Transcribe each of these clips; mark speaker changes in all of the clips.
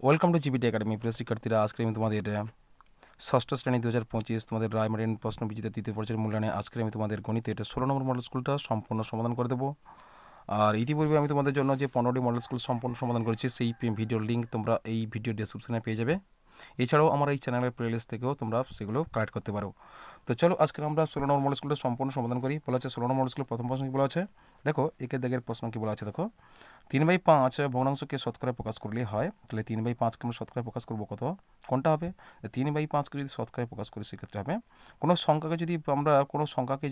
Speaker 1: Welcome to GPT academy. প্রিয় শিক্ষার্থীরা, আজকে আমি তোমাদের ষষ্ঠ শ্রেণী 2025 তোমাদের রায়মার্টিন প্রশ্ন বিচিত্র তৃতীয় পর্যায়ের মূল্যায়নে আজকে আমি তোমাদের গণিতের 16 নম্বর মডেল স্কুলটা সম্পূর্ণ সমাধান করে দেবো। আর ইতিপূর্বে আমি তোমাদের জন্য যে 15টি মডেল স্কুল সম্পূর্ণ সমাধান করেছি সেই ভিডিওর লিঙ্ক তোমরা এই ভিডিও ডেসক্রিপশনে পেয়ে যাবে। এছাড়াও আমার এই চ্যানেলের প্লেলিস্ট থেকেও তোমরা সেগুলো কালেক্ট করতে পারো। তো চলো আজকে আমরা 16 নম্বর মডেল স্কুলটা সম্পূর্ণ সমাধান করি। বলা আছে 16 নম্বর মডেল স্কুলের প্রথম প্রশ্ন কী বলা আছে, দেখো একের দাগের প্রশ্ন কী বলা আছে। দেখো 3/5 ভগ্নাংশকে শতকরা প্রকাশ করলে হয়, তাহলে 3/5কে আমরা শতকরা প্রকাশ করবো কত, কোনটা হবে? 3/5কে যদি শতকরা প্রকাশ করি সেক্ষেত্রে হবে কোনো সংখ্যাকে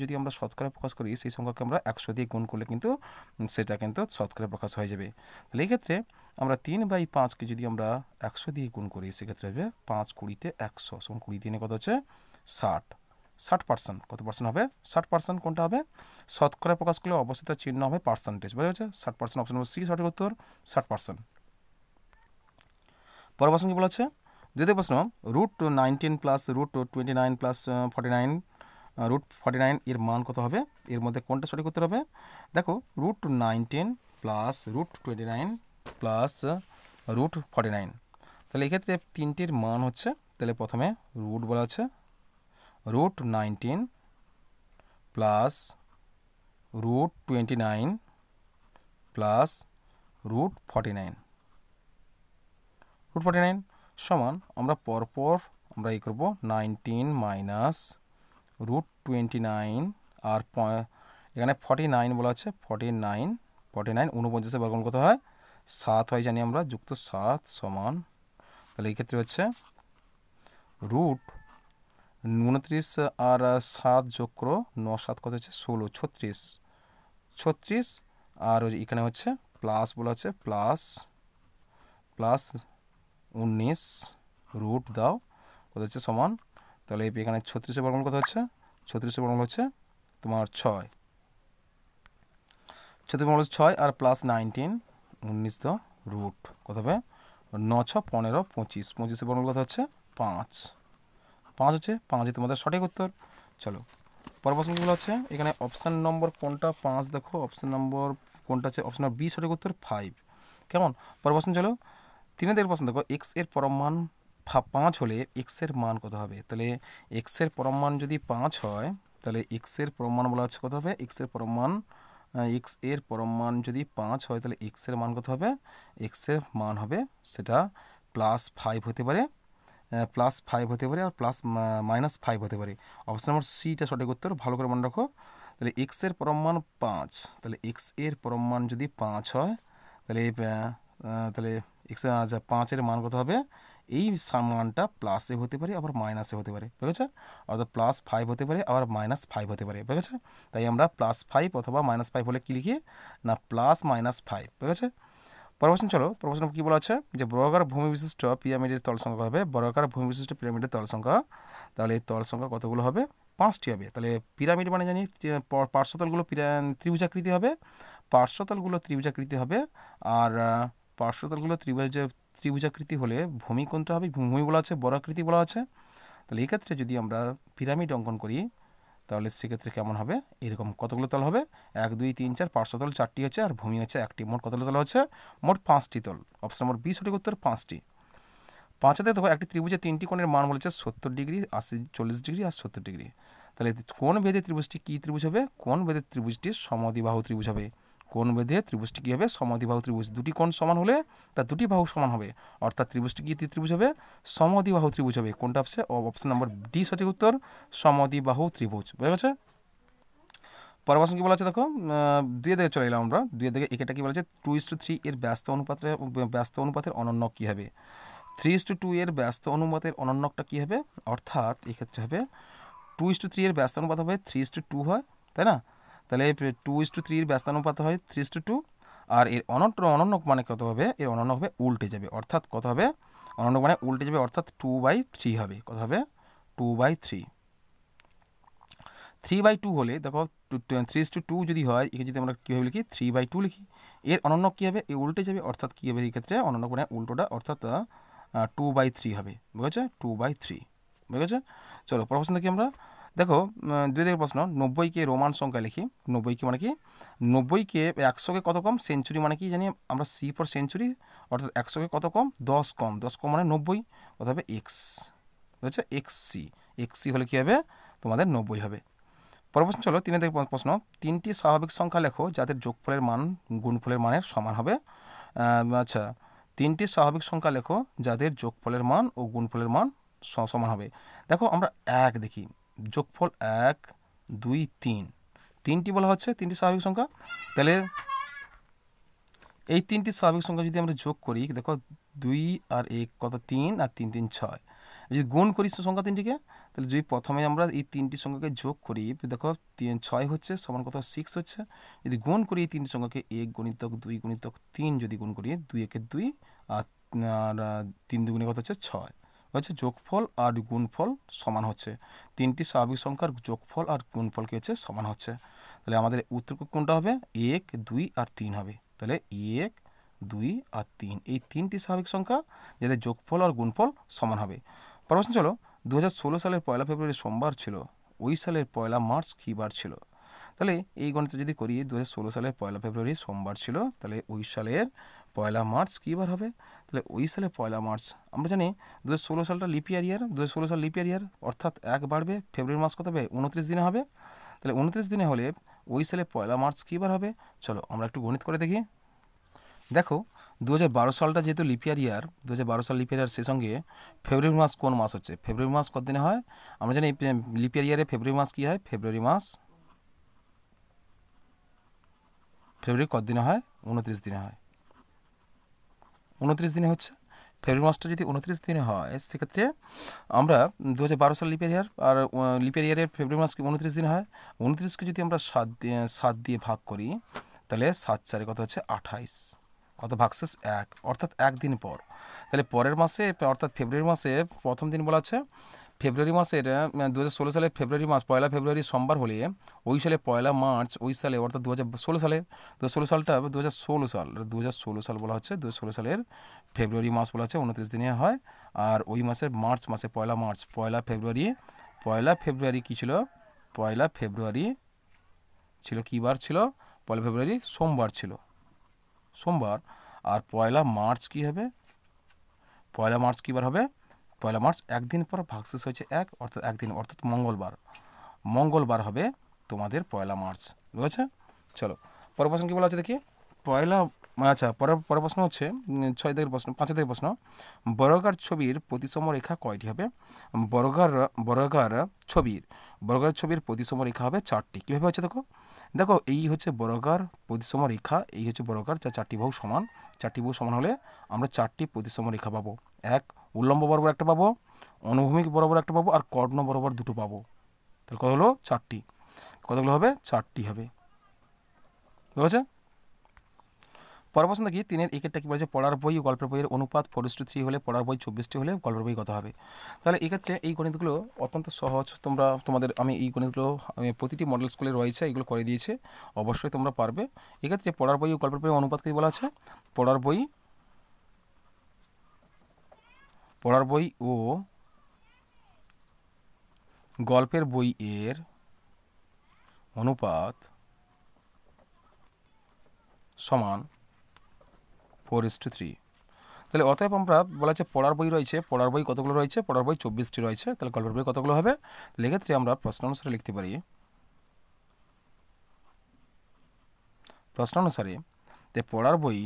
Speaker 1: যদি আমরা শতকরা প্রকাশ করি, সেই সংখ্যাকে আমরা 100 দিয়ে গুণ করলে কিন্তু সেটা কিন্তু শতকরা প্রকাশ হয়ে যাবে। তাহলে এই ক্ষেত্রে আমরা 3/5কে যদি আমরা 100 দিয়ে গুণ করি সেক্ষেত্রে হবে 5 20 100 সমান 20 দিনে কত হচ্ছে 60%। কত পার্সেন্ট হবে? 60%। কোনটা হবে? শতকরা প্রকাশ করলে অবশ্যই তার চিহ্ন হবে পার্সেন্টেজ, বুঝা যাচ্ছে? 60%, অপশন নম্বর সি সঠিক উত্তর, 60%। পরের প্রশ্ন কি বলেছে, দ্বিতীয় প্রশ্ন, √19 প্লাস √29 প্লাস 49 √49 এর মান কত হবে? এর মধ্যে কোনটা সঠিক উত্তর হবে? দেখো √19 প্লাস √29 প্লাস √49, তাহলে এক্ষেত্রে তিনটির মান হচ্ছে, তাহলে প্রথমে রুট বলা আছে √19 প্লাস √29 প্লাস √49 সমান আমরা পরপর আমরা এই করবো 19 মাইনাস √29 আর এখানে 49 বলা আছে 49 49 বর্গমূল কত হয়? 7 হয় জানি আমরা, যুক্ত 7 সমান, তাহলে এই ক্ষেত্রে হচ্ছে √29 আর 7 যোগ করো 9 7 কত হচ্ছে 16 36 আর এখানে হচ্ছে প্লাস বলা আছে প্লাস 19 রুট দাও কত হচ্ছে সমান, তাহলে এখানে 36 বর্গমূল কত হচ্ছে? 36 বর্গমূল হচ্ছে তোমার 6, 36 বর্গমূল 6 আর প্লাস 19 19 দাও রুট কত হবে 9 6 15 25 25 বর্গমূল কত হচ্ছে 5 হচ্ছে 5 তোমাদের সঠিক উত্তর। চলো পরের প্রশ্নগুলো হচ্ছে, এখানে অপশান নম্বর কোনটা 5, দেখো অপশান নম্বর কোনটা আছে, অপশান নম্বর বি সঠিক উত্তর 5। কেমন? পরের প্রশ্ন চলো, 3 এর প্রশ্ন দেখো, এক্স এর পরম মান 5 হলে এক্স এর মান কত হবে? তাহলে এক্স এর পরম মান যদি 5 হয়, তাহলে এক্স এর পরম মান বলা হচ্ছে কত হবে? এক্স এর পরম মান যদি 5 হয়, তাহলে এক্স এর মান কত হবে? এক্স এর মান হবে সেটা +5 হতে পারে, +5 হতে পারে আর -5 হতে পারে। অপশন নম্বর সিটা সঠিক উত্তর, ভালো করে মনে রাখো। তাহলে এক্স এর পরম মান 5, তাহলে এক্স এর পরম মান যদি 5 হয়, তাহলে এক্স 5-এর মান কত হবে? এই মানটা প্লাসে হতে পারে আবার মাইনাসে হতে পারে, ঠিক আছে? অর্থাৎ +5 হতে পারে আবার -5 হতে পারে, ঠিক আছে? তাই আমরা +5 অথবা -5 হলে কি লিখি না +-5, ঠিক আছে? প্রশ্ন চলো, প্রশ্ন কি বলা আছে যে বর্গাকার ভূমি বিশিষ্ট পিরামিডের তল সংখ্যা হবে, বর্গাকার ভূমি বিশিষ্ট পিরামিডের তল সংখ্যা, তাহলে এই তল সংখ্যা কতগুলো হবে? 5টি হবে। তাহলে পিরামিড মানে জানি পার্শ্বতলগুলো ত্রিভুজাকৃতি হবে, আর পার্শ্বতলগুলো ত্রিভুজাকৃতি হলে ভূমি কোনটা হবে? ভূমি বলা আছে বর্গাকৃতি বলা আছে। তাহলে এই ক্ষেত্রে যদি আমরা পিরামিড অঙ্কন করি তাহলে সেক্ষেত্রে কেমন হবে? এরকম কতগুলো তল হবে? 1 2 3 4, পার্শ্বতল 4টি হচ্ছে আর ভূমি হচ্ছে 1টি, মোট কতগুলো তল হচ্ছে? মোট 5টি তল। অপশন নম্বর বি সঠিক উত্তর, 5টি। 5-তে দেখো একটি ত্রিভুজের 3টি কোণের মান বলেছে 70 ডিগ্রি, 80 40 ডিগ্রি আর 70 ডিগ্রি। তাহলে কোণ ভেদে ত্রিভুজটি কী ত্রিভুজ হবে? কোণ ভেদে ত্রিভুজটি সমদ্বিবাহু ত্রিভুজ হবে। কোণ ভেদে ত্রিভুজটি কী হবে? সমদ্বিবাহু ত্রিভুজ। দুটি কোণ সমান হলে তার দুটি বাহু সমান হবে, অর্থাৎ ত্রিভুজটি কী ত্রিভুজ হবে? সমদ্বিবাহু ত্রিভুজ হবে। কোনটা হবে? অপশন নম্বর ডি সঠিক উত্তর, সমদ্বিবাহু ত্রিভুজ। বুঝা গেছে? পরের প্রশ্ন কি বলা আছে দেখো, 2 দিকে চলে এলাম আমরা। 2 দিকে এটা কি বলেছে? 2:3 এর ব্যস্ত অনুপাতের অনন্যক কী হবে? 3:2 এর ব্যস্ত অনুপাতের অনন্যকটা কী হবে? অর্থাৎ এক্ষেত্রে হবে 2:3 এর ব্যস্ত অনুপাত হবে 3:2 হয়, তাই না? তাহলে 2:3 এর ব্যস্ত অনুপাত হয় 3:2, আর এর অনন্যক মানে কত হবে? এর অনন্যক হবে উল্টে যাবে, অর্থাৎ কত হবে? অনন্যক মানে উল্টে যাবে, অর্থাৎ 2/3 হবে। কত হবে? 2/3। 3/2 হলে দেখো 3:2 যদি হয়, একে যদি আমরা কীভাবে লিখি? 3/2 লিখি। এর অনন্যক কী হবে? এ উল্টে যাবে, অর্থাৎ কী হবে এই ক্ষেত্রে? অনন্যক মানে উল্টোটা, অর্থাৎ 2/3 হবে। বুঝেছে? 2/3, বুঝেছে? চলো পরের প্রশ্ন দেখি আমরা। দেখো 2 দিকের প্রশ্ন, 90কে রোমান সংখ্যা লিখি। 90কে মানে কি, 90কে 100কে কত কম, সেঞ্চুরি মানে কি জানি আমরা, সি ফর সেঞ্চুরি, অর্থাৎ 100কে কত কম, 10 কম, 10 কম মানে 90, কত হবে এক্স, বুঝছো, এক্সসি, এক্সসি হলে কী হবে তোমাদের 90 হবে। পরের প্রশ্ন চলো 3 দিকের প্রশ্ন, 3টি স্বাভাবিক সংখ্যা লেখো যাদের যোগফলের মান গুণফলের মানের সমান হবে। আচ্ছা, 3টি স্বাভাবিক সংখ্যা লেখো যাদের যোগফলের মান ও গুণফলের মান সমান হবে। দেখো আমরা এক দেখি, যোগফল 1 2 3, 3টি বলা হচ্ছে 3টি স্বাভাবিক সংখ্যা। তাহলে এই 3টি স্বাভাবিক সংখ্যা যদি আমরা যোগ করি, দেখো 2 আর 1 কত, 3 আর 3 3 6। যদি গুণ করি সংখ্যা 3টিকে, তাহলে যদি প্রথমে আমরা এই 3টি সংখ্যাকে যোগ করি, দেখো 6 হচ্ছে সমান কত, 6 হচ্ছে। যদি গুণ করি এই 3টি সংখ্যাকে, 1 গুণিতক 2 গুণিতক 3 যদি গুণ করি, 2 একে 2 আর 3 দুগুণে কত হচ্ছে 6, হচ্ছে যোগফল আর গুণফল সমান হচ্ছে। 3টি স্বাভাবিক সংখ্যার যোগফল আর গুণফল কি হচ্ছে, সমান হচ্ছে। তাহলে আমাদের উত্তর কোনটা হবে, 1 2 আর 3 হবে। তাহলে 1 2 আর 3, এই 3টি স্বাভাবিক সংখ্যা যাদের যোগফল আর গুণফল সমান হবে। পরের প্রশ্ন চলো, 2016 সালের 1 ফেব্রুয়ারি সোমবার ছিল, ওই সালের 1 মার্চ কী বার ছিল? তাহলে এই গণিত যদি করি, 2016 সালের 1 ফেব্রুয়ারি সোমবার ছিল, তাহলে ওই সালের 1 মার্চ কী বার হবে? তাহলে ওই সালের 1 মার্চ, আমরা জানি 2016 সালটা লিপিয়ার ইয়ার, 2016 সাল লিপিয়ার ইয়ার, অর্থাৎ 1 বাড়বে, ফেব্রুয়ারি মাস কত হবে, 29 দিনে হবে। তাহলে 29 দিনে হলে ওই সালে 1 মার্চ কী বার হবে? চলো আমরা একটু গণিত করে দেখি। দেখো 2012 সালটা যেহেতু লিপিয়ার ইয়ার, 2012 সাল লিপিয়ার ইয়ার, সে সঙ্গে ফেব্রুয়ারি মাস কোন মাস হচ্ছে, ফেব্রুয়ারি মাস কত দিনে হয়? আমরা জানি লিপিয়ার ইয়ারে ফেব্রুয়ারি মাস কী হয়, ফেব্রুয়ারি মাস, ফেব্রুয়ারি কত দিনে হয়, 29 দিনে হয়, 29 দিনে হচ্ছে। ফেব্রুয়ারি মাসটা যদি 29 দিনে হয়, সেক্ষেত্রে আমরা 2012 সাল লিপিয়ার ইয়ার, আর লিপিয়ার ইয়ারের ফেব্রুয়ারি মাস কি 29 দিনে হয়। 29কে যদি আমরা 7 দিয়ে ভাগ করি, তাহলে 7 4 কত হচ্ছে 28, কত ভাগশেষ 1, অর্থাৎ 1 দিন পর। তাহলে পরের মাসে, অর্থাৎ ফেব্রুয়ারি মাসে প্রথম দিন বলা আছে, ফেব্রুয়ারি মাসের 2016 সালের ফেব্রুয়ারি মাস 1 ফেব্রুয়ারি সোমবার হলে ওই সালে 1 মার্চ, ওই সালে অর্থাৎ 2016 সালে, 2016 সালটা 2016 সাল বলা হচ্ছে, 2016 সালের ফেব্রুয়ারি মাস বলা হচ্ছে 29 দিনে হয়। আর ওই মাসের মার্চ মাসে 1 মার্চ, 1 ফেব্রুয়ারি, 1 ফেব্রুয়ারি কী ছিল, 1 ফেব্রুয়ারি ছিল কী বার ছিল, 1 ফেব্রুয়ারি সোমবার ছিল, সোমবার। আর 1 মার্চ কী হবে, 1 মার্চ কী বার হবে, 1 মার্চ একদিন পর ভাগশেষ হয়েছে 1, অর্থাৎ একদিন, অর্থাৎ মঙ্গলবার, মঙ্গলবার হবে তোমাদের 1 মার্চ, বুঝেছে। চলো পরের প্রশ্ন কী বলা আছে দেখি, আচ্ছা পরের প্রশ্ন হচ্ছে 6 দিকের প্রশ্ন, 5 দিকের প্রশ্ন, বর্গাকার ছবির প্রতিসম রেখা কয়টি হবে? বর্গাকার ছবির প্রতিসম রেখা হবে 4টি। কীভাবে হচ্ছে দেখো, দেখো এই হচ্ছে বর্গাকার প্রতিসম রেখা, এই হচ্ছে বর্গাকার, যা 4টি বাহু সমান, 4টি বাহু সমান হলে আমরা 4টি প্রতিসম রেখা পাবো। এক উল্লম্ব বরাবর একটা পাবো, অনুভূমিক বরাবর একটা পাবো, আর কর্ণ বরাবর দুটো পাবো। তাহলে কত হলো 4টি, কতগুলো হবে 4টি হবে, বুঝেছে। পরের প্রশ্ন দেখি 3-এর 1-এরটা কী বলেছে, পড়ার বই ও গল্পের বইয়ের অনুপাত 4:3 হলে পড়ার বই 24টি হলে গল্পের বই কত হবে? তাহলে এক্ষেত্রে এই গণিতগুলো অত্যন্ত সহজ, তোমাদের আমি এই গণিতগুলো প্রতিটি মডেল স্কুলে রয়েছে, এগুলো করে দিয়েছে, অবশ্যই তোমরা পারবে। এক্ষেত্রে পড়ার বই ও গল্পের বইয়ের অনুপাত কী বলা আছে, পড়ার বই ও গল্পের বই এর অনুপাত সমান 4:3। তাহলে অতএব আমরা বলা আছে পড়ার বই রয়েছে, পড়ার বই কতগুলো রয়েছে, পড়ার বই 24টি রয়েছে, তাহলে গল্পের বই কতগুলো হবে? এক্ষেত্রে আমরা প্রশ্ন অনুসারে লিখতে পারি, প্রশ্ন অনুসারে পড়ার বই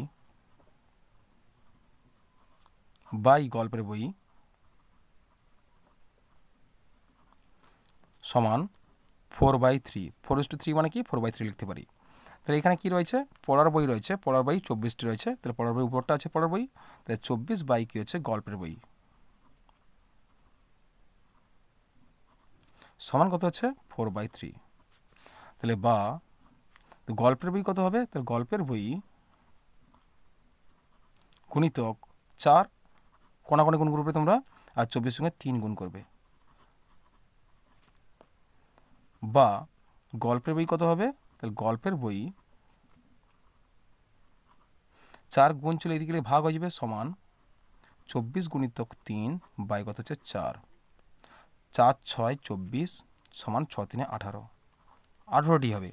Speaker 1: বাই গল্পের বই সমান 4/3, 4:3 মানে কি 4/3 লিখতে পারি। তাহলে এখানে কি রয়েছে, পড়ার বই রয়েছে, পড়ার বই 24টি রয়েছে, তাহলে পড়ার বই উপরটা আছে পড়ার বই, তাহলে 24 বাই কি হচ্ছে গল্পের বই সমান কত হচ্ছে 4/3। তাহলে বা গল্পের বই কত হবে, তাহলে গল্পের বই গুণিতক 4, কোনাকোনি গুণ করবে তোমরা, আর 24 সঙ্গে 3 গুণ করবে, বা গল্পের বই কত হবে, তাহলে গল্পের বই 4 গুণ চলে এদিকে ভাগ হয়ে যাবে, সমান 24 গুণিতক 3 বাই কত হচ্ছে 4, 4 6 24, সমান 6 3 18, 18টি হবে।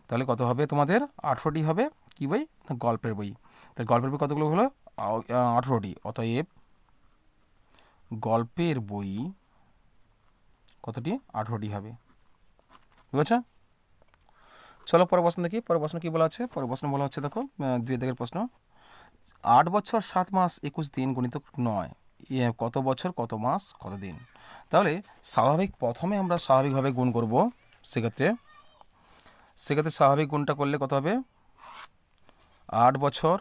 Speaker 1: তাহলে কত হবে তোমাদের? 18টি হবে। কি বই? না গল্পের বই। তাহলে গল্পের বই কতগুলো হলো? 18টি। অতএব গল্পের বই কতটি? 18টি হবে। বুঝেছো? চলো পরের প্রশ্ন দেখি। পরের প্রশ্ন কি বলা আছে? পরের প্রশ্ন বলা হচ্ছে, দেখো 2 দাগের প্রশ্ন, 8 বছর 7 মাস 21 দিন গুণিতক 9 কত বছর কত মাস কত দিন? তাহলে প্রথমে আমরা স্বাভাবিকভাবে গুণ করব। সেক্ষেত্রে স্বাভাবিক গুণটা করলে কত হবে? 8 বছর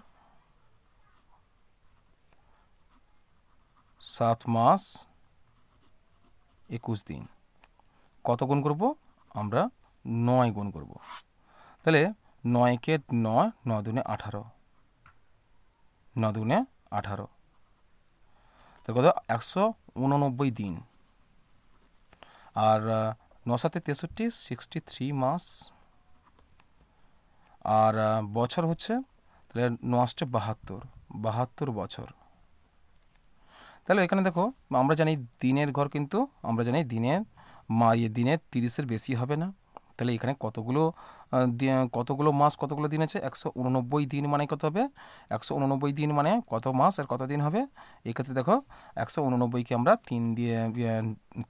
Speaker 1: 7 মাস 21 দিন কত গুণ করব? আমরা 9 গুণ করব। তাহলে 9কে 9, 9 দুগুণে 18, 9 দুগুণে 18, তাহলে কত? 189 দিন। আর 9 7 63, 63 মাস। আর বছর হচ্ছে, তাহলে 9 72, 72 বছর। তাহলে এখানে দেখো, আমরা জানি দিনের ঘর, কিন্তু আমরা জানি দিনের দিনের 30-এর বেশি হবে না। তাহলে এখানে কতগুলো মাস কতগুলো দিন আছে? 189 দিন মানে কত হবে? 189 দিন মানে কত মাস আর কত দিন হবে? এক্ষেত্রে দেখো, 189কে আমরা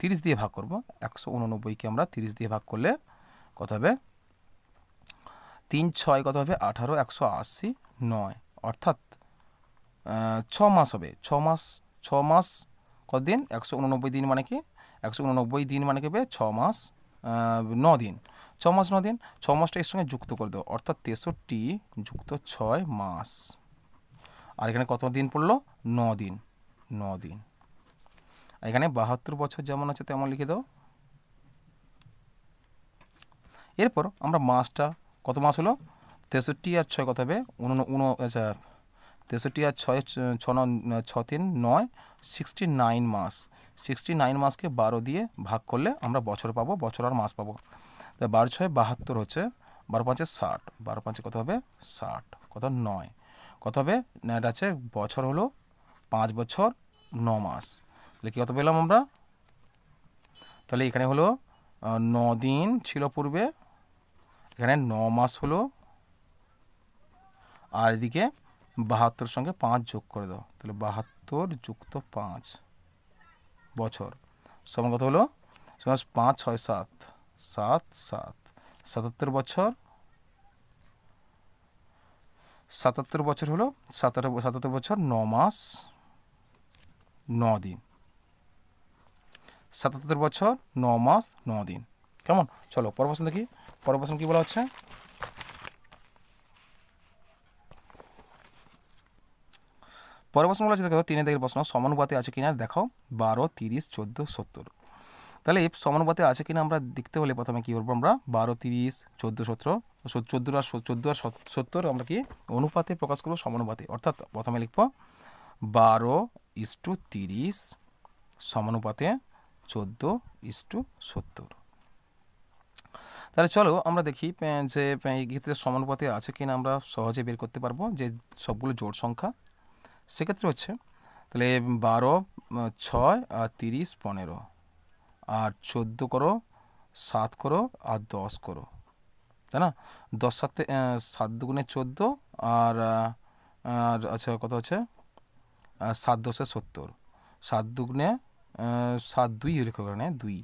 Speaker 1: 30 দিয়ে ভাগ করব। 189কে আমরা 30 দিয়ে ভাগ করলে কত হবে? 3 6 কত হবে? 18, 180, 9, অর্থাৎ 6 মাস হবে। 6 মাস কত দিন? 189 দিন মানে কি? 189 দিন মানে কি হবে? 6 মাস 9 দিন। 6 মাস 9 দিন। 6 মাসটা এর সঙ্গে যুক্ত করে দেবো, অর্থাৎ 63 যুক্ত 6 মাস। আর এখানে কত দিন পড়লো? 9 দিন। 9 দিন। এখানে 72 বছর যেমন আছে তেমন লিখে দাও। এরপর আমরা মাসটা, কত মাস হলো? 63 আর 6 কত হবে? আচ্ছা, 63 আর 6, 6 3 9, 69 মাস। 69 মাসকে 12 দিয়ে ভাগ করলে আমরা বছর পাবো, বছর আর মাস পাবো। তাই 12 6 72 হচ্ছে, 12 5 60, 12 5 কত হবে? 60, কত? 9, কত হবে? না, এটা আছে বছর হলো 5 বছর 9 মাস। তাহলে কি কত পেলাম আমরা? তাহলে এখানে হলো 9 দিন ছিল পূর্বে, এখানে 9 মাস হলো, আর এদিকে 72 সঙ্গে 5 যোগ করে দাও, তাহলে 72 যুক্ত 5 বছর সমান কত হলো? 5 6 7, 7 7, 77 বছর। 77 বছর হলো, 77 বছর 9 মাস 9 দিন। 77 বছর 9 মাস 9 দিন। কেমন? চলো পরের প্রশ্ন দেখি। পরের প্রশ্ন কি বলা হচ্ছে? পরের প্রশ্ন বলা হচ্ছে, দেখো 3 দাগের প্রশ্ন, সমানুপাতে আছে কিনা দেখাও। 12 30 14 70। তাহলে এই সমানুপাতে আছে কিনা আমরা দেখতে হলে প্রথমে কি করবো? আমরা 12 30 14 17, 14 আর 70 আমরা কি অনুপাতে প্রকাশ করবো? সমানুপাতে। অর্থাৎ প্রথমে লিখবো 12:30 সমানুপাতে 14:70। তাহলে চলো আমরা দেখি যে এই ক্ষেত্রে সমানুপাতে আছে কিনা আমরা সহজে বের করতে পারবো, যে সবগুলো জোড় সংখ্যা। সেক্ষেত্রে হচ্ছে, তাহলে 12 6 আর 30 15, আর 14 করো, 7 করো, আর 10 করো, তাই না? 10 7 7 দুগুণে 14, আর আচ্ছা কত হচ্ছে? 7 10 70, 7 দুগুণে 7 2 লিখো, কারণে 2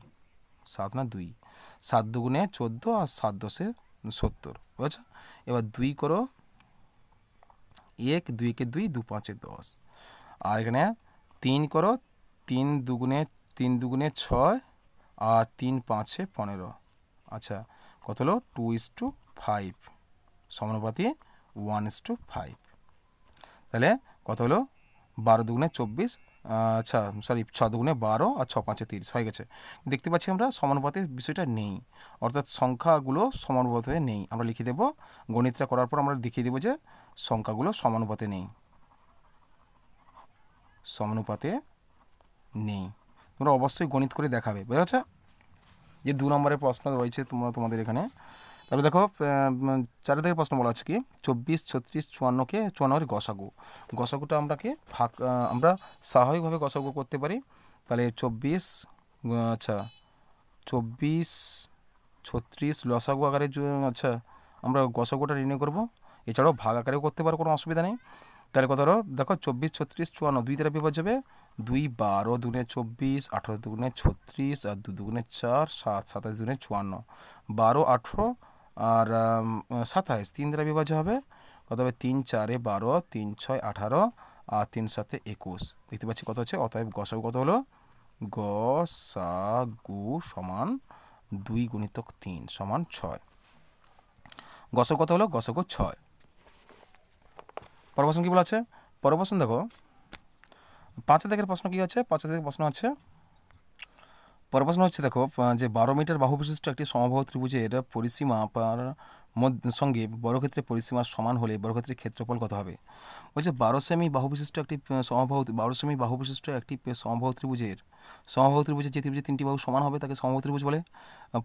Speaker 1: 7 না 2, 7 দুগুণে 14 আর 7 10 70, বুঝেছো? এবার 2 করো, 1 2 কে 2, 2 5 10, আর এখানে 3 করো, 3 দুগুণে 6, আর 3 5 15। আচ্ছা, কত হলো? 2:5 সমানুপাতি 1:5। তাহলে কত হলো? 12 দুগুণে 24, আচ্ছা সরি 6 দুগুণে 12, আর 6 5 30 হয়ে গেছে। দেখতে পাচ্ছি আমরা সমানুপাতের বিষয়টা নেই, অর্থাৎ সংখ্যাগুলো সমানুপাতে নেই। আমরা লিখে দেবো, গণিতটা করার পর আমরা দেখিয়ে দেবো যে সংখ্যাগুলো সমানুপাতে নেই, সমানুপাতে নেই। তোমরা অবশ্যই গণিত করে দেখাবে, বুঝেছ? যে 2 নম্বরের প্রশ্ন রয়েছে তোমাদের এখানে। তাহলে দেখো 4 দাগের প্রশ্ন বলা আছে কি, 24 36 54কে 54 গসাগু। গসাগুটা আমরা স্বাভাবিকভাবে গসাগু করতে পারি। তাহলে 24, আচ্ছা 24 36 লসাগু আকারে আচ্ছা আমরা গসাগুটা নির্ণয় করব, এছাড়াও ভাগ আকারেও করতে পারো, কোনো অসুবিধা নেই। তাহলে কত হলো দেখো 24 36 54, 2 দ্বারা বিভাজ্য হবে 2 12 দুগুণে 24, 18 দুগুণে 36 আর 2 দুগুণে 4 7, 27 দুগুণে 54, 12 18 আর 27, 3 দ্বারা বিভাজ্য হবে কত হবে 3 4 12, 3 6 18 আর 3 7 21। দেখতে পাচ্ছি কত হচ্ছে, অতএব গসাগু কত হলো, গসাগু সমান 2 গুণিতক 3 সমান 6। গসাগু কত হলো, গসাগু 6। পরের প্রশ্ন কি বলা আছে, পরের প্রশ্ন দেখো 5 দাগের প্রশ্ন কি আছে, 5 দাগের প্রশ্ন আছে, পরের প্রশ্ন হচ্ছে দেখো যে 12 মিটার বাহু বিশিষ্ট একটি সমবাহু ত্রিভুজের পরিসীমা সঙ্গে বর্গক্ষেত্রের পরিসীমার সমান হলে বর্গক্ষেত্রের ক্ষেত্রফল কত হবে। বলছে 12 সেমি বাহু বিশিষ্ট একটি সমবাহু 12 সেমি বাহু বিশিষ্ট একটি সমবাহু ত্রিভুজের যে ত্রিভুজের 3টি বাহু সমান হবে তাকে সমবাহু ত্রিভুজ বলে।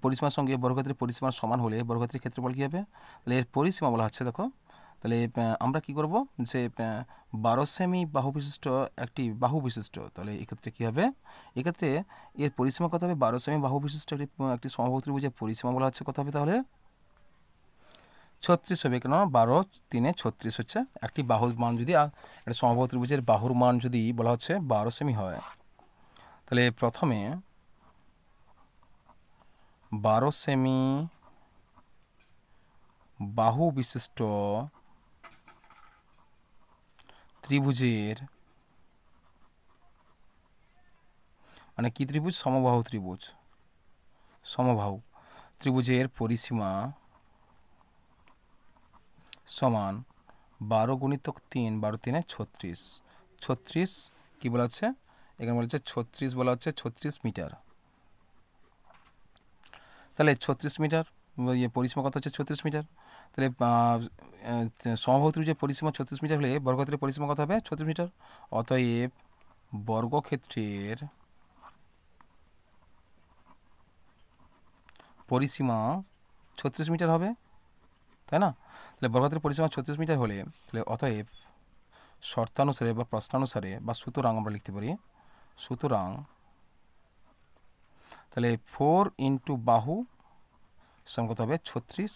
Speaker 1: পরিসীমার সঙ্গে বর্গক্ষেত্রের পরিসীমার সমান হলে বর্গক্ষেত্রের ক্ষেত্রফল কী হবে, তাহলে এর পরিসীমা বলা হচ্ছে দেখো। তাহলে আমরা কি করব, যে 12 সেমি বাহু বিশিষ্ট একটি বাহু বিশিষ্ট, তাহলে এক্ষেত্রে কী হবে, এক্ষেত্রে এর পরিসীমা কত হবে, 12 সেমি বাহু বিশিষ্ট একটি সমবাহু ত্রিভুজের পরিসীমা বলা হচ্ছে কত হবে, তাহলে 36 হবে, কেন 12 3 36 হচ্ছে একটি বাহুর মান। যদি একটা সমবাহু ত্রিভুজের বাহুর মান যদি বলা হচ্ছে 12 সেমি হয়, তাহলে প্রথমে 12 সেমি বাহু বিশিষ্ট ত্রিভুজের মানে কি ত্রিভুজ, সমবাহু ত্রিভুজ, সমবাহু ত্রিভুজের পরিসীমা সমান 12 গুণিতক 3, 12 3 36, 36 কি বলা হচ্ছে এখানে বলা হচ্ছে 36 বলা হচ্ছে 36 মিটার। তাহলে 36 মিটার পরিসীমা কত হচ্ছে 36 মিটার। তাহলে সমবাহু ত্রিভুজের পরিসীমা 36 মিটার হলে বর্গক্ষেত্রের পরিসীমা কত হবে 36 মিটার। অতএব বর্গক্ষেত্রের পরিসীমা 36 মিটার হবে, তাই না। তাহলে বর্গক্ষেত্রের পরিসীমা 36 মিটার হলে তাহলে অতএব শর্তানুসারে বা প্রশ্নানুসারে বা সুতরাং আমরা লিখতে পারি, সুতরাং তাহলে 4 ইন্টু বাহু সমান কত হবে 36,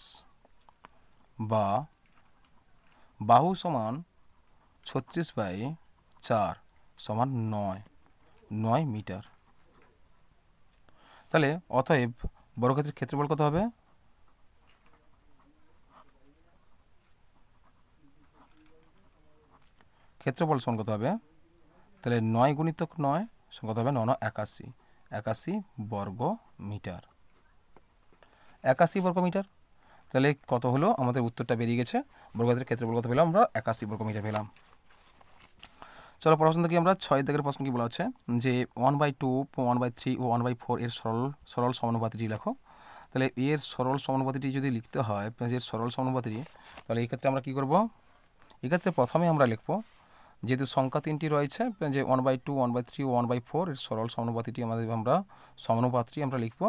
Speaker 1: বা বাহু সমান 36/4 সমান 9 মিটার। তাহলে অতএব বর্গক্ষেত্রের ক্ষেত্রফল কত হবে, ক্ষেত্রফল সমান কত হবে, তাহলে 9 গুণিতক 9 সমান কত হবে 9 81, 81 বর্গ মিটার, 81 বর্গ মিটার। তাহলে কত হলো, আমাদের উত্তরটা বেরিয়ে গেছে, বর্গক্ষেত্রের ক্ষেত্রফল কত পেলাম আমরা 81 বর্গ মিটার পেলাম। চলো প্রশ্ন থেকে আমরা 6 দাগের প্রশ্ন কি বলা আছে, যে 1/2, 1/3 ও 1/4 এর সরল সমানুপাতিটি লেখো। তাহলে এর সরল সমানুপাতিটি যদি লিখতে হয়, এর সরল সমানুপাতিটি, তাহলে এই ক্ষেত্রে আমরা কি করব, এক্ষেত্রে প্রথমে আমরা লিখব, যেহেতু সংখ্যা 3টি রয়েছে, যে 1/2, 1/3 ও 1/4 এর সরল সমানুপাতিটি আমরা সমানুপাতটি আমরা লিখব।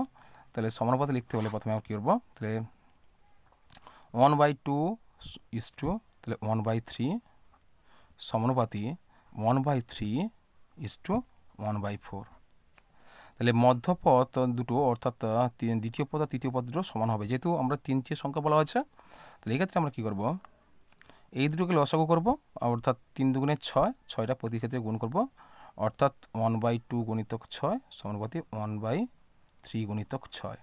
Speaker 1: তাহলে সমানুপাতি লিখতে হলে প্রথমে আমরা কী করবো, তাহলে 1/2 তাহলে 1/3 সমানুপাতি 1/3 1/4। তাহলে মধ্যপদ দুটো অর্থাৎ দ্বিতীয় পদ আর তৃতীয় পদ দুটো সমান হবে, যেহেতু আমরা 3টি সংখ্যা বলা হয়েছে। তাহলে এক্ষেত্রে আমরা কী করব, এই দুটোকে লসাগু করব, অর্থাৎ 3 দুগুণে 6, 6টা প্রতি ক্ষেত্রে গুণ করব, অর্থাৎ 1/2 গুণিতক 6 সমানুপাতি 1/3 গুণিতক 6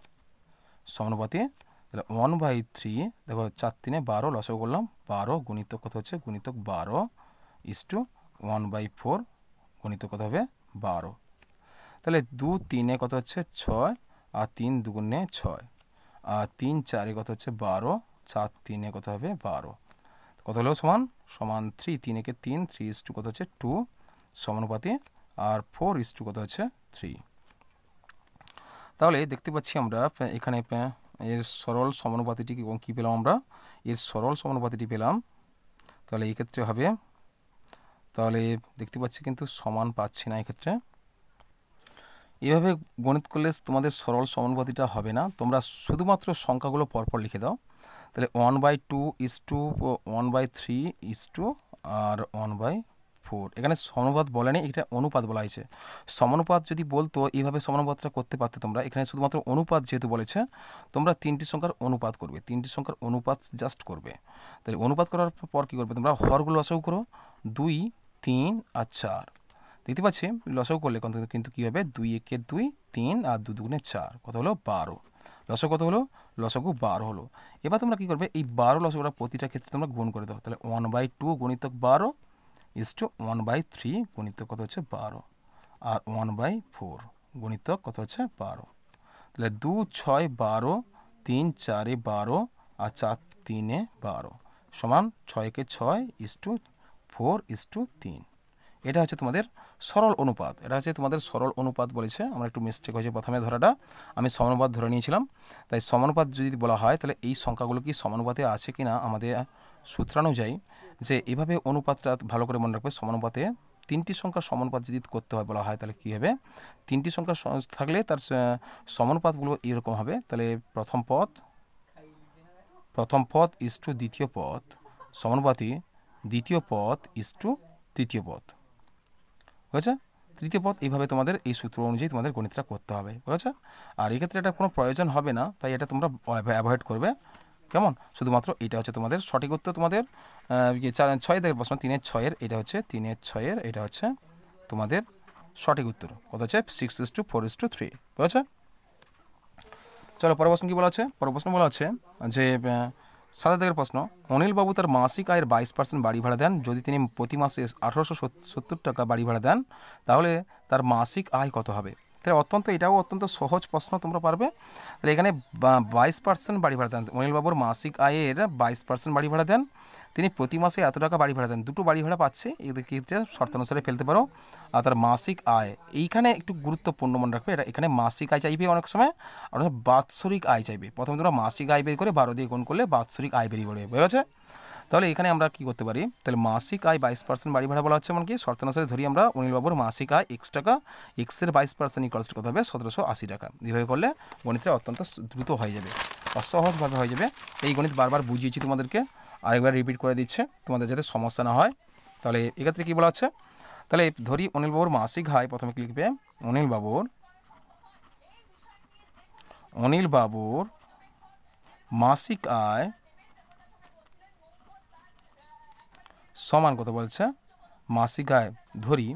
Speaker 1: সমানুপাতি, তাহলে 1/3 দেখো 4 3 12 লসাগু করলাম, 12 গুণিতক কত হচ্ছে গুণিতক 12 1/4 গুণিতক কত হবে 12। তাহলে 2 3 কত হচ্ছে 6 আর 3 দুগুণে 6 আর 3 4 কত হচ্ছে 12, 4 3 কত হবে 12, কত হলো সমান 3 3 কে 3 3 কত হচ্ছে 2 সমানুপাতি, আর 4 কত হচ্ছে 3। তাহলে দেখতে পাচ্ছি আমরা এখানে এর সরল সমানুপাতিটি কী পেলাম, আমরা এর সরল সমানুপাতিটি পেলাম। তাহলে এই ক্ষেত্রে হবে, তাহলে দেখতে পাচ্ছি কিন্তু সমান পাচ্ছি না এক্ষেত্রে। এভাবে গণিত করলে তোমাদের সরল সমানুপাতিটা হবে না, তোমরা শুধুমাত্র সংখ্যাগুলো পরপর লিখে দাও। তাহলে 1/2 1/3 আর 1/4 4। এখানে সমানুপাত বলেনি, এটা অনুপাত বলা হয়েছে। সমানুপাত যদি বলতো এইভাবে সমানুপাতটা করতে পারতে তোমরা। এখানে শুধুমাত্র অনুপাত যেহেতু বলেছে, তোমরা 3টি সংখ্যার অনুপাত করবে, 3টি সংখ্যার অনুপাত জাস্ট করবে। তাহলে অনুপাত করার পর কী করবে তোমরা, হরগুলো লসাগু করো, 2, 3 আর 4। দেখতে পাচ্ছি লসাগু করলে কিন্তু কী হবে, 2 একে 2, 3 আর 2 দুগুণে 4, কত হলো 12। লসাগু কত হলো, লসাগু 12 হলো। এবার তোমরা কী করবে, এই 12 লসাগুটা প্রতিটা ক্ষেত্রে তোমরা গুণ করে দাও। তাহলে 1/2 গুণিতক 12 ইসটু 1/3 গুণিতক কত হচ্ছে 12, আর 1/4 গুণিতক কত হচ্ছে 12। তাহলে 2 6 12, 3 4 12 আর 4 3 12 সমান 6 6 ইসটু 4 ইসটু 3। এটা হচ্ছে তোমাদের সরল অনুপাত, এটা হচ্ছে তোমাদের সরল অনুপাত বলেছে। আমার একটু মিস্টেক হয়েছে প্রথমে ধরাটা, আমি সমানুপাত ধরে নিয়েছিলাম। তাই সমানুপাত যদি বলা হয় তাহলে এই সংখ্যাগুলো কি সমানুপাতে আছে কি না, আমাদের সূত্রানুযায়ী যে এভাবে অনুপাতটা ভালো করে মনে রাখবে। সমানুপাতে 3টি সংখ্যার সমানুপাত যদি করতে হয় বলা হয় তাহলে কী হবে, 3টি সংখ্যা থাকলে তার সমানুপাতগুলো এরকম হবে। তাহলে প্রথম পদ ইসটু দ্বিতীয় পদ সমানুপাতি দ্বিতীয় পদ ইসটু তৃতীয় পদ, বুঝেছে? তৃতীয় পদ এইভাবে তোমাদের এই সূত্র অনুযায়ী তোমাদের গণিতটা করতে হবে, বুঝেছে? আর এক্ষেত্রে এটা কোনো প্রয়োজন হবে না, তাই এটা তোমরা অ্যাভয়েড করবে, কেমন? শুধুমাত্র এটা হচ্ছে তোমাদের সঠিক উত্তর। তোমাদের 6 দাগের প্রশ্ন 3-এর 6-এর, এটা হচ্ছে 3-এর 6-এর, এটা হচ্ছে তোমাদের সঠিক উত্তর। কত হচ্ছে 6:4:3, বুঝেছে? চলো পরের প্রশ্ন কী বলা আছে, পরের প্রশ্ন বলা আছে যে 7 দাগের প্রশ্ন, অনিলবাবু তার মাসিক আয়ের 22% বাড়ি ভাড়া দেন। যদি তিনি প্রতি মাসে 1870 টাকা বাড়ি ভাড়া দেন তাহলে তার মাসিক আয় কত হবে? তাহলে এটাও অত্যন্ত সহজ প্রশ্ন, তোমরা পারবে। তাহলে এখানে 22% বাড়ি ভাড়া দেন, অনিলবাবুর মাসিক আয়ের 22% বাড়ি ভাড়া দেন, তিনি প্রতি মাসে এত টাকা বাড়ি ভাড়া দেন। দুটো বাড়ি ভাড়া পাচ্ছে, এদের ক্ষেত্রে শর্তানুসারে ফেলতে পারো। আর তার মাসিক আয়, এইখানে একটু গুরুত্বপূর্ণ মনে রাখবে, এটা এখানে মাসিক আয় চাইবে অনেক সময়, আর বাৎসরিক আয় চাইবে। প্রথমে তোমরা মাসিক আয় বের করে 12 দিয়ে গুণ করলে বাৎসরিক আয় বেরিয়ে পড়বে, বুঝেছে? তাহলে এখানে আমরা কি করতে পারি, তাহলে মাসিক আয় 22% বাড়ি ভাড়া বলা হচ্ছে, এমনকি শর্তানুসারে ধরি আমরা অনিলবাবুর মাসিক আয় x টাকা, x-এর 22% ইকুয়ালস কত হবে 1780 টাকা। এইভাবে করলে গণিতটা অত্যন্ত দ্রুত হয়ে যাবে, সহজভাবে হয়ে যাবে। এই গণিত বারবার বুঝিয়েছি তোমাদেরকে, আরেকবার রিপিট করে দিচ্ছে তোমাদের যাতে সমস্যা না হয়। তাহলে এক্ষেত্রে কী বলা হচ্ছে, তাহলে ধরি অনিলবাবুর মাসিক আয়, প্রথমে কি লিখবে, অনিলবাবুর মাসিক আয় সমান কত বলছে, মাসিক আয় ধরি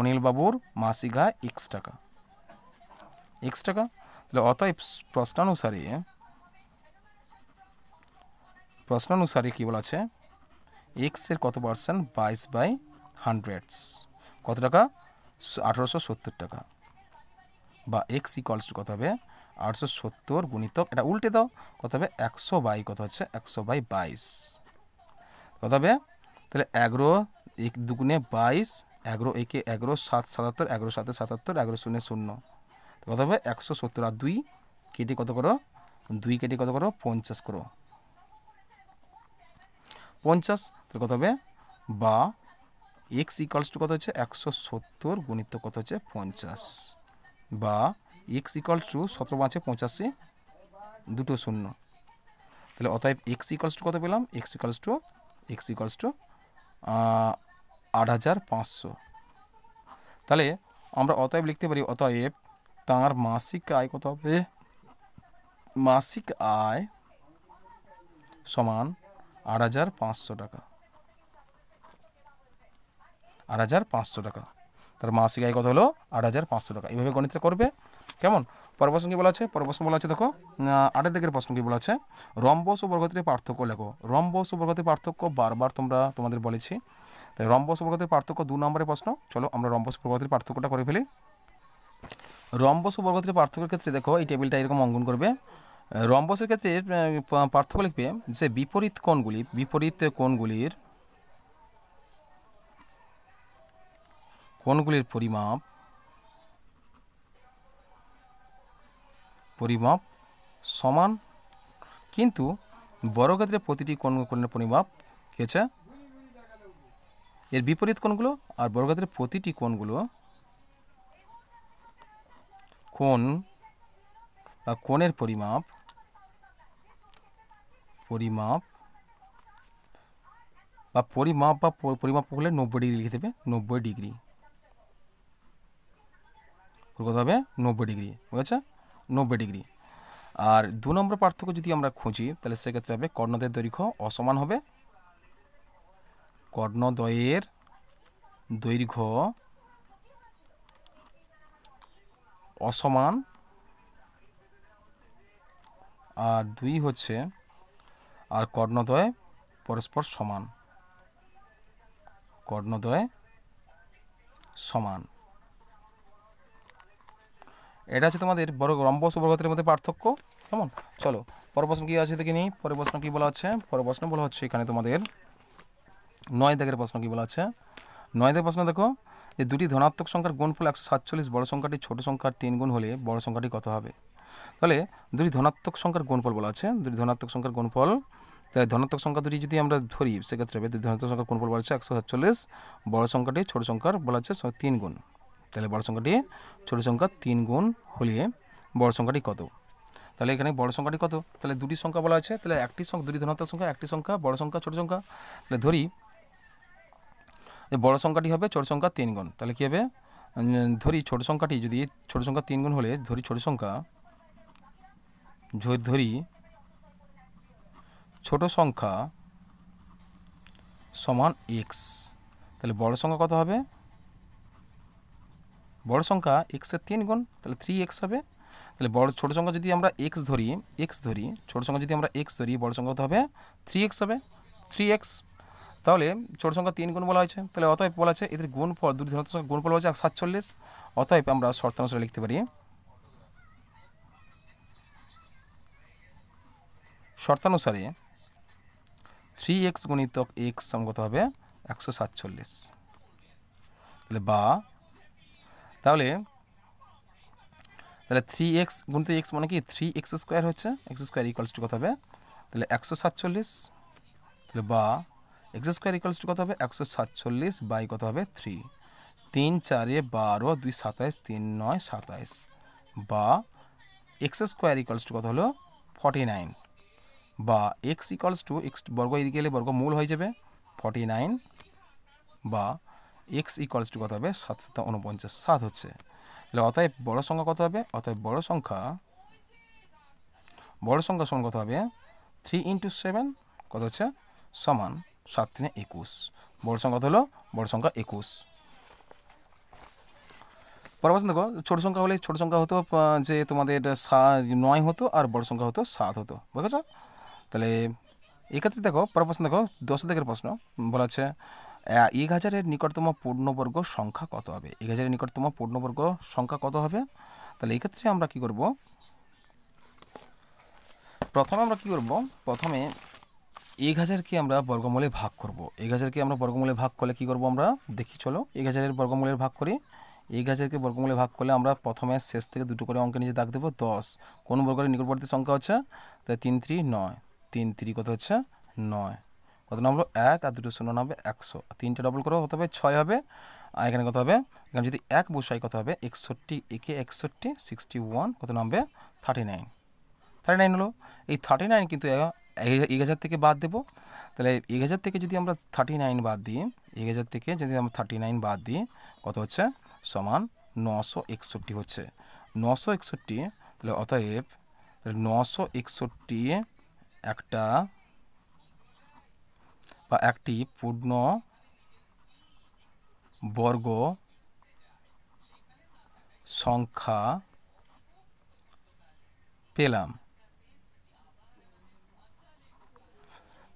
Speaker 1: অনিলবাবুর মাসিক আয় x টাকা, তাহলে অতএব প্রশ্নানুসারে কি বলা আছে, x এর কত পার্সেন্ট, 22/100, কত টাকা 1870 টাকা, বা x ইকুয়ালস টু কত হবে 870 গুণিতক, এটা উল্টে দাও, কত হবে 100 কত হচ্ছে 100/22, কত হবে, তাহলে 11 1 দুগুণে 22, 11 একে 11 7 77, 11 7 77, 11 0 0, কত হবে 170, আর 2 কেটে কত করো, 2 কেটে কত করো 50 করো, 50, তাহলে কত হবে, বা x ইকুয়ালস টু কত হচ্ছে 170 গুণিত কত হচ্ছে 50, বা x ইকুয়ালস টু 17 × 5 = 85, দুটো শূন্য। তাহলে অতএব x ইকুয়ালস টু কত পেলাম, x ইকুয়ালস টু 8500। তাহলে আমরা অতএব লিখতে পারি, অতএব তার মাসিক আয় কত হবে, মাসিক আয় সমান 8500 টাকা, 8500 টাকা। তার মাসিক আয় কত হলো 8500 টাকা। এইভাবে গণিতটা করবে, কেমন? পরের প্রশ্ন কি বলা আছে, পরের প্রশ্ন বলা আছে দেখো 8 দিকের প্রশ্ন কি বলা আছে, রম্বস ও বর্গক্ষেত্রের পার্থক্য লেখো। রম্বস ও বর্গক্ষেত্রের পার্থক্য বারবার তোমাদের বলেছি, তাই রম্বস ও বর্গক্ষেত্রের পার্থক্য 2 নম্বরের প্রশ্ন। চলো আমরা রম্বস ও বর্গক্ষেত্রের পার্থক্যটা করে ফেলি। রম্বস ও বর্গক্ষেত্রের পার্থক্যের ক্ষেত্রে দেখো এই টেবিলটা এরকম অঙ্কন করবে। রম্বসের ক্ষেত্রে পার্থক্য লিখবে যে বিপরীত কোণগুলির পরিমাপ সমান, কিন্তু বর্গক্ষেত্রে প্রতিটি কোণের পরিমাপ কি আছে, এর বিপরীত কোণগুলো আর বর্গক্ষেত্রের প্রতিটি কোণের পরিমাপ বা পরিমাপ বা পরিমাপ করলে 90 ডিগ্রি লিখে দেবে, 90 ডিগ্রি কত হবে 90 ডিগ্রি, বুঝেছে 90 ডিগ্রি। আর 2 নম্বর পার্থক্য যদি আমরা খুঁজি তাহলে সেক্ষেত্রে হবে কর্ণদ্বয়ের দৈর্ঘ্য অসমান হবে, কর্ণদ্বয়ের দৈর্ঘ্য অসমান। আর 2 হচ্ছে আর কর্ণদ্বয় পরস্পর সমান, কর্ণদ্বয় সমান। এটা হচ্ছে তোমাদের রম্বস ও বর্গক্ষেত্রের মধ্যে পার্থক্য। কেমন? চলো পরের প্রশ্ন কি আছে দেখে নিই। পরের প্রশ্ন কি বলা হচ্ছে? পরের প্রশ্ন বলা হচ্ছে এখানে তোমাদের 9 দাগের প্রশ্ন কি বলা আছে। 9 দাগের প্রশ্ন দেখো, যে দুটি ধনাত্মক সংখ্যার গুণফল 147 বড় সংখ্যাটি ছোট সংখ্যার 3 গুণ হলে বড় সংখ্যাটি কত হবে? তাহলে দুটি ধনাত্মক সংখ্যার গুণফল বলা আছে, দুটি ধনাত্মক সংখ্যার গুণফল। তাহলে ধনাত্মক সংখ্যা দুটি যদি আমরা ধরি সেক্ষেত্রে হবে দুটি ধনাত্মক সংখ্যার গুণফল বলা আছে 147, বড় সংখ্যাটি ছোট সংখ্যার বলা আছে 3 গুণ। তাহলে বড় সংখ্যাটি ছোট সংখ্যা 3 গুণ হলে বড় সংখ্যাটি কত? তাহলে এখানে বড় সংখ্যাটি কত? তাহলে দুটি সংখ্যা বলা আছে, তাহলে একটি সংখ্যা, দুটি ধনাত্মক সংখ্যা, একটি সংখ্যা বড় সংখ্যা ছোট সংখ্যা। তাহলে ধরি যে বড় সংখ্যাটি হবে ছোট সংখ্যা 3 গুণ। তাহলে কী হবে? ধরি ছোট সংখ্যাটি যদি ছোট সংখ্যা 3 গুণ হলে ধরি ছোট সংখ্যা সমান x। তাহলে বড় সংখ্যা কত হবে? বড় সংখ্যা x এর 3 গুণ, তাহলে 3x হবে। তাহলে ছোট সংখ্যা যদি আমরা x ধরি, ছোট সংখ্যা যদি আমরা x ধরি, বড় সংখ্যা কত হবে? 3x হবে, 3x। তাহলে ছোট সংখ্যা 3 গুণ বলা হয়েছে, তাহলে অতএব বলা আছে এদের গুণফল, দুটি ধনাত্মক সংখ্যার গুণফল বলা আছে 147। অতএব আমরা শর্তানুসারে লিখতে পারি, শর্তানুসারে 3x গুণিতক x সমান কত হবে? 147। তাহলে তাহলে 3x গুণিত x মানে কি 3x স্কোয়ার হচ্ছে, এক্স স্কোয়ার ইকুয়ালস টু কত হবে? তাহলে 147। তাহলে এক্স স্কোয়ার ইকুয়ালস টু কত হবে? 147 বাই কত হবে? 3। 3 4 12, 2 27, 3 9 27, বা এক্স স্কোয়ার ইকুয়ালস টু কত হলো? 49, বা এক্স ইকুয়ালস টু এক্স বর্গ এদিকে গেলে বর্গমূল হয়ে যাবে 49, বা এক্স ইকুয়ালস টু কত হবে? 7 7 49, 7 হচ্ছে। তাহলে অতএব বড় সংখ্যা কত হবে? অতএব বড় সংখ্যা সমান কত হবে? 3 × 7 কত হচ্ছে? সমান 7 3 21। বড় সংখ্যা কত হলো? বড় সংখ্যা 21। পরের প্রশ্ন দেখো, ছোট সংখ্যা হলে ছোট সংখ্যা হতো যে তোমাদের 9 হতো, আর বড় সংখ্যা হতো 7 হতো, বুঝেছ? তাহলে এক্ষেত্রে দেখো পরের প্রশ্ন দেখো, 10 দাগের প্রশ্ন বলা আছে 1000-এর নিকটতম পূর্ণবর্গ সংখ্যা কত হবে? 1000-এর নিকটতম পূর্ণবর্গ সংখ্যা কত হবে? তাহলে এক্ষেত্রে আমরা কি করব? প্রথমে 1000-কে আমরা বর্গমূলে ভাগ করব। 1000-কে আমরা বর্গমূলে ভাগ করলে কি করব আমরা দেখি, চলো 1000-এর বর্গমূলে ভাগ করি। 1000-কে বর্গমূলে ভাগ করলে আমরা প্রথমে শেষ থেকে দুটো করে অঙ্কের নিচে দাগ দেবো 10। কোন বর্গের নিকটবর্তী সংখ্যা হচ্ছে? তাই 3 3 9, 3 3 কত হচ্ছে? 9। কত নম্বর? 1 আর দুটো শূন্য নামবে 100, 3টে ডবল করে কত হবে? 6 হবে। আর এখানে কত হবে? এখানে যদি 1 বসাই কত হবে? 61, একে 61, 61 কত নামবে? 39। 39 হলো। এই 39 কিন্তু 1000 থেকে বাদ দেবো। তাহলে 1000 থেকে যদি আমরা 39 বাদ দিই, 1000 থেকে যদি আমরা 39 বাদ দিই কত হচ্ছে? সমান 961 হচ্ছে, 961। তাহলে অতএব 961 একটা বা একটি পূর্ণ বর্গ সংখ্যা পেলাম।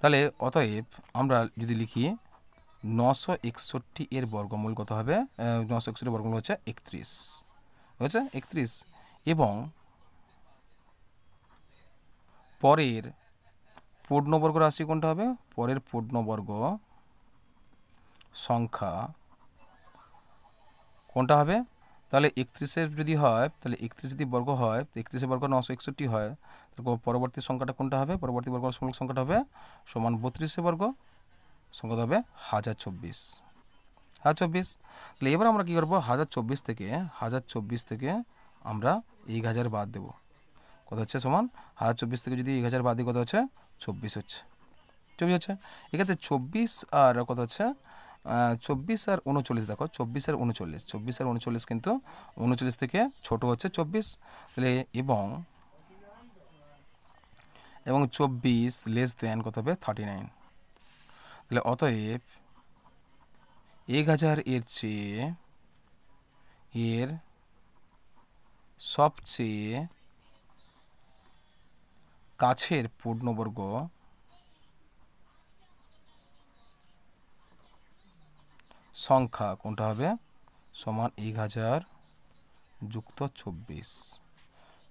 Speaker 1: তাহলে অতএব আমরা যদি লিখি 961 এর বর্গমূল কত হবে? 961 বর্গমূল হচ্ছে 31, হচ্ছে 31। এবং পরের পূর্ণবর্গ রাশি কোনটা হবে? পরের পূর্ণবর্গ সংখ্যা কোনটা হবে? তাহলে 31-এর যদি হয়, তাহলে 31 যদি বর্গ হয়, 31-এর বর্গ 961 হয়, তাহলে পরবর্তী সংখ্যাটা কোনটা হবে? পরবর্তী বর্গ সংখ্যাটা হবে সমান 32-এর বর্গ সংখ্যাটা হবে 1024, 1024। তাহলে এবার আমরা কী করবো? 1024 থেকে আমরা 1000 বাদ দেবো, কত হচ্ছে? সমান 1024 থেকে যদি 1000 বাদ দিই কত হচ্ছে? 24 হচ্ছে। 24 হচ্ছে। এক্ষেত্রে 24 আর কত হচ্ছে 24 আর 39, দেখো 24 আর 39, 24 আর 39 কিন্তু 39 থেকে ছোট হচ্ছে 24, তাহলে এবং 24 লেস দেন কত হবে 39, তাহলে অতএব 1000 এর চেয়ে এর সবচেয়ে কাছের পূর্ণবর্গ সংখ্যা কোনটা হবে সমান 1000 যুক্ত 24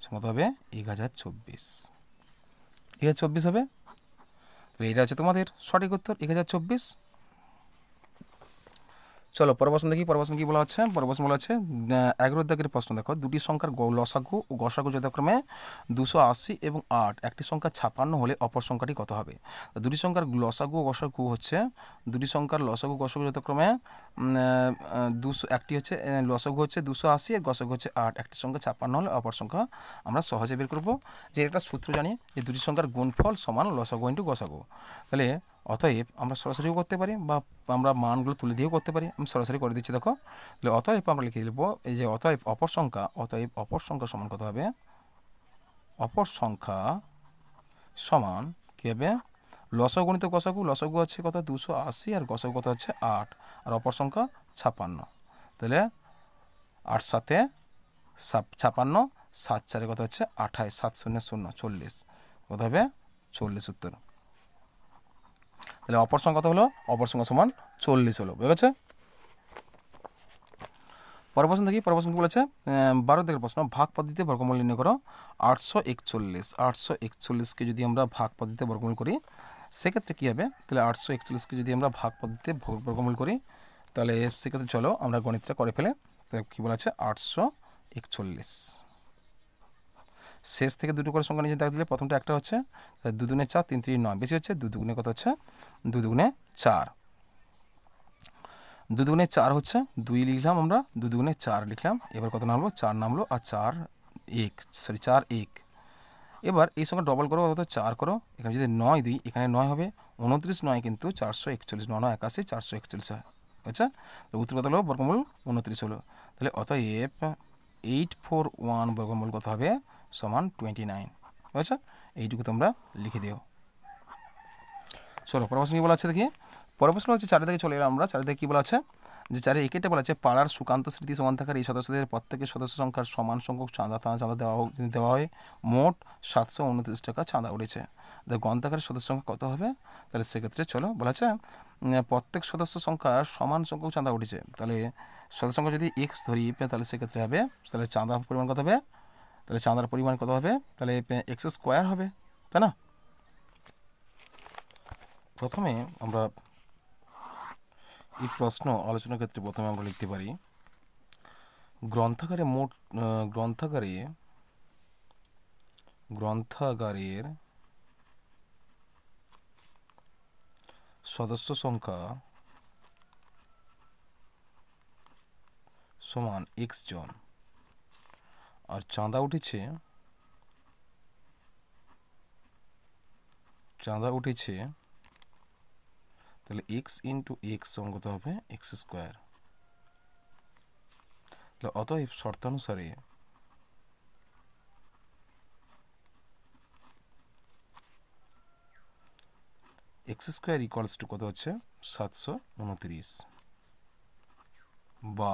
Speaker 1: সমান হবে 1024, 1024 হবে। তো এটা হচ্ছে তোমাদের সঠিক উত্তর 1024। চলো পরের প্রশ্ন দেখি। পরের প্রশ্ন কি বলা হচ্ছে? পরের প্রশ্ন বলা হচ্ছে 11 দাগের প্রশ্ন দেখো, দুটি সংখ্যার লসাগু ও গসাগু যথাক্রমে 280 এবং 8, একটি সংখ্যা 56 হলে অপর সংখ্যাটি কত হবে? তো দুটি সংখ্যার লসাগু ও গসাগু হচ্ছে, দুটি সংখ্যার লসাগু গসাগু যথাক্রমে 200, একটি হচ্ছে লসাগু হচ্ছে 280 আর গসাগু হচ্ছে 8, একটি সংখ্যা 56 হলে অপর সংখ্যা আমরা সহজে বের করব। যে একটা সূত্র জানি যে দুটি সংখ্যার গুণফল সমান লসাগু ইন্টু গসাগু। তাহলে অতএব আমরা সরাসরিও করতে পারি বা আমরা মানগুলো তুলে দিয়েও করতে পারি। আমি সরাসরি করে দিচ্ছি দেখো। তাহলে অতএব আমরা লিখে দেবো এই যে অতএব অপর সংখ্যা সমান কত হবে? অপর সংখ্যা সমান কী হবে? লসাগু গণিত গসাগু, লসাগু হচ্ছে কত 280 আর গসাগু কত হচ্ছে 8, আর অপর সংখ্যা 56। তাহলে 8 সাথে 56, 7 4 কত হচ্ছে 28, 7 0 0 40, কত হবে 40 উত্তর। তাহলে অপর সংখ্যা কত হলো? অপর সংখ্যা সমান 40 হলো, বুঝে গেছে? পরের প্রশ্ন দেখি। পরের প্রশ্ন কি বলেছে? 12 দাগের প্রশ্ন, ভাগ পদ্ধতিতে বর্গমূল নির্ণয় করো 841। 841কে যদি আমরা ভাগ পদ্ধতিতে বর্গমূল করি সেক্ষেত্রে কী হবে? তাহলে 841কে যদি আমরা ভাগ পদ্ধতিতে বর্গমূল করি তাহলে সেক্ষেত্রে চলো আমরা গণিতটা করে ফেলে। তাহলে কী বলা আছে? 841 শেষ থেকে দুটো করে সংখ্যা নিচে দাগ দিলে প্রথমটা একটা হচ্ছে 2 দুগুণে 4, 3 3 9, বেশি হচ্ছে 2 দুগুণে কত হচ্ছে 2 দুগুণে 4, 2 দুগুণে 4 হচ্ছে 2 লিখলাম আমরা, 2 দুগুণে 4 লিখলাম। এবার কত নামলো? 4 নামলো, আর 4 1। এবার এই সঙ্গে ডবল করো, কত 4 করো, এখানে যদি 9 দিই এখানে 9 হবে, 29 9 কিন্তু 441, 9 9 81, 441 হয়। আচ্ছা, তো উত্তর কত হলো? বর্গমূল 29 হলো। তাহলে অতএব 841 বর্গমূল কত হবে? সমান 29। আচ্ছা, এইটুকু তোমরা লিখে দিও। চলো পরের প্রশ্ন কি বলা আছে দেখি। পরের প্রশ্ন হচ্ছে 4 থেকে চলে এলাম আমরা। 4 থেকে কী বলা আছে? যে 4 একেটা বলা আছে, পাড়ার সুকান্ত স্মৃতি সমান থাকার এই সদস্যদের প্রত্যেকের সদস্য সংখ্যার সমান সংখ্যক চাঁদা দেওয়া হয়, মোট 729 টাকা চাঁদা উঠেছে। গ্রন্থাগারের সদস্য সংখ্যা কত হবে? তাহলে সেক্ষেত্রে চলো বলা আছে প্রত্যেক সদস্য সংখ্যার সমান সংখ্যক চাঁদা উঠেছে। তাহলে সদস্য সংখ্যা যদি এক্স ধরি তাহলে সেক্ষেত্রে হবে, তাহলে চাঁদার পরিমাণ কত হবে? তাহলে চাঁদার পরিমাণ কত হবে? তাহলে এক্স স্কোয়ার হবে, তাই না? প্রথমে আমরা এই প্রশ্ন আলোচনার ক্ষেত্রে প্রথমে আমরা লিখতে পারি গ্রন্থাগারের সদস্য সংখ্যা সমান x জন, আর চাঁদা উঠেছে তাহলে এক্স ইন্টু এক্স সমান কত হবে? X square. তাহলে অতএব শর্তানুসারে এক্স স্কোয়ার ইকুয়ালস টু কত হচ্ছে? 729, বা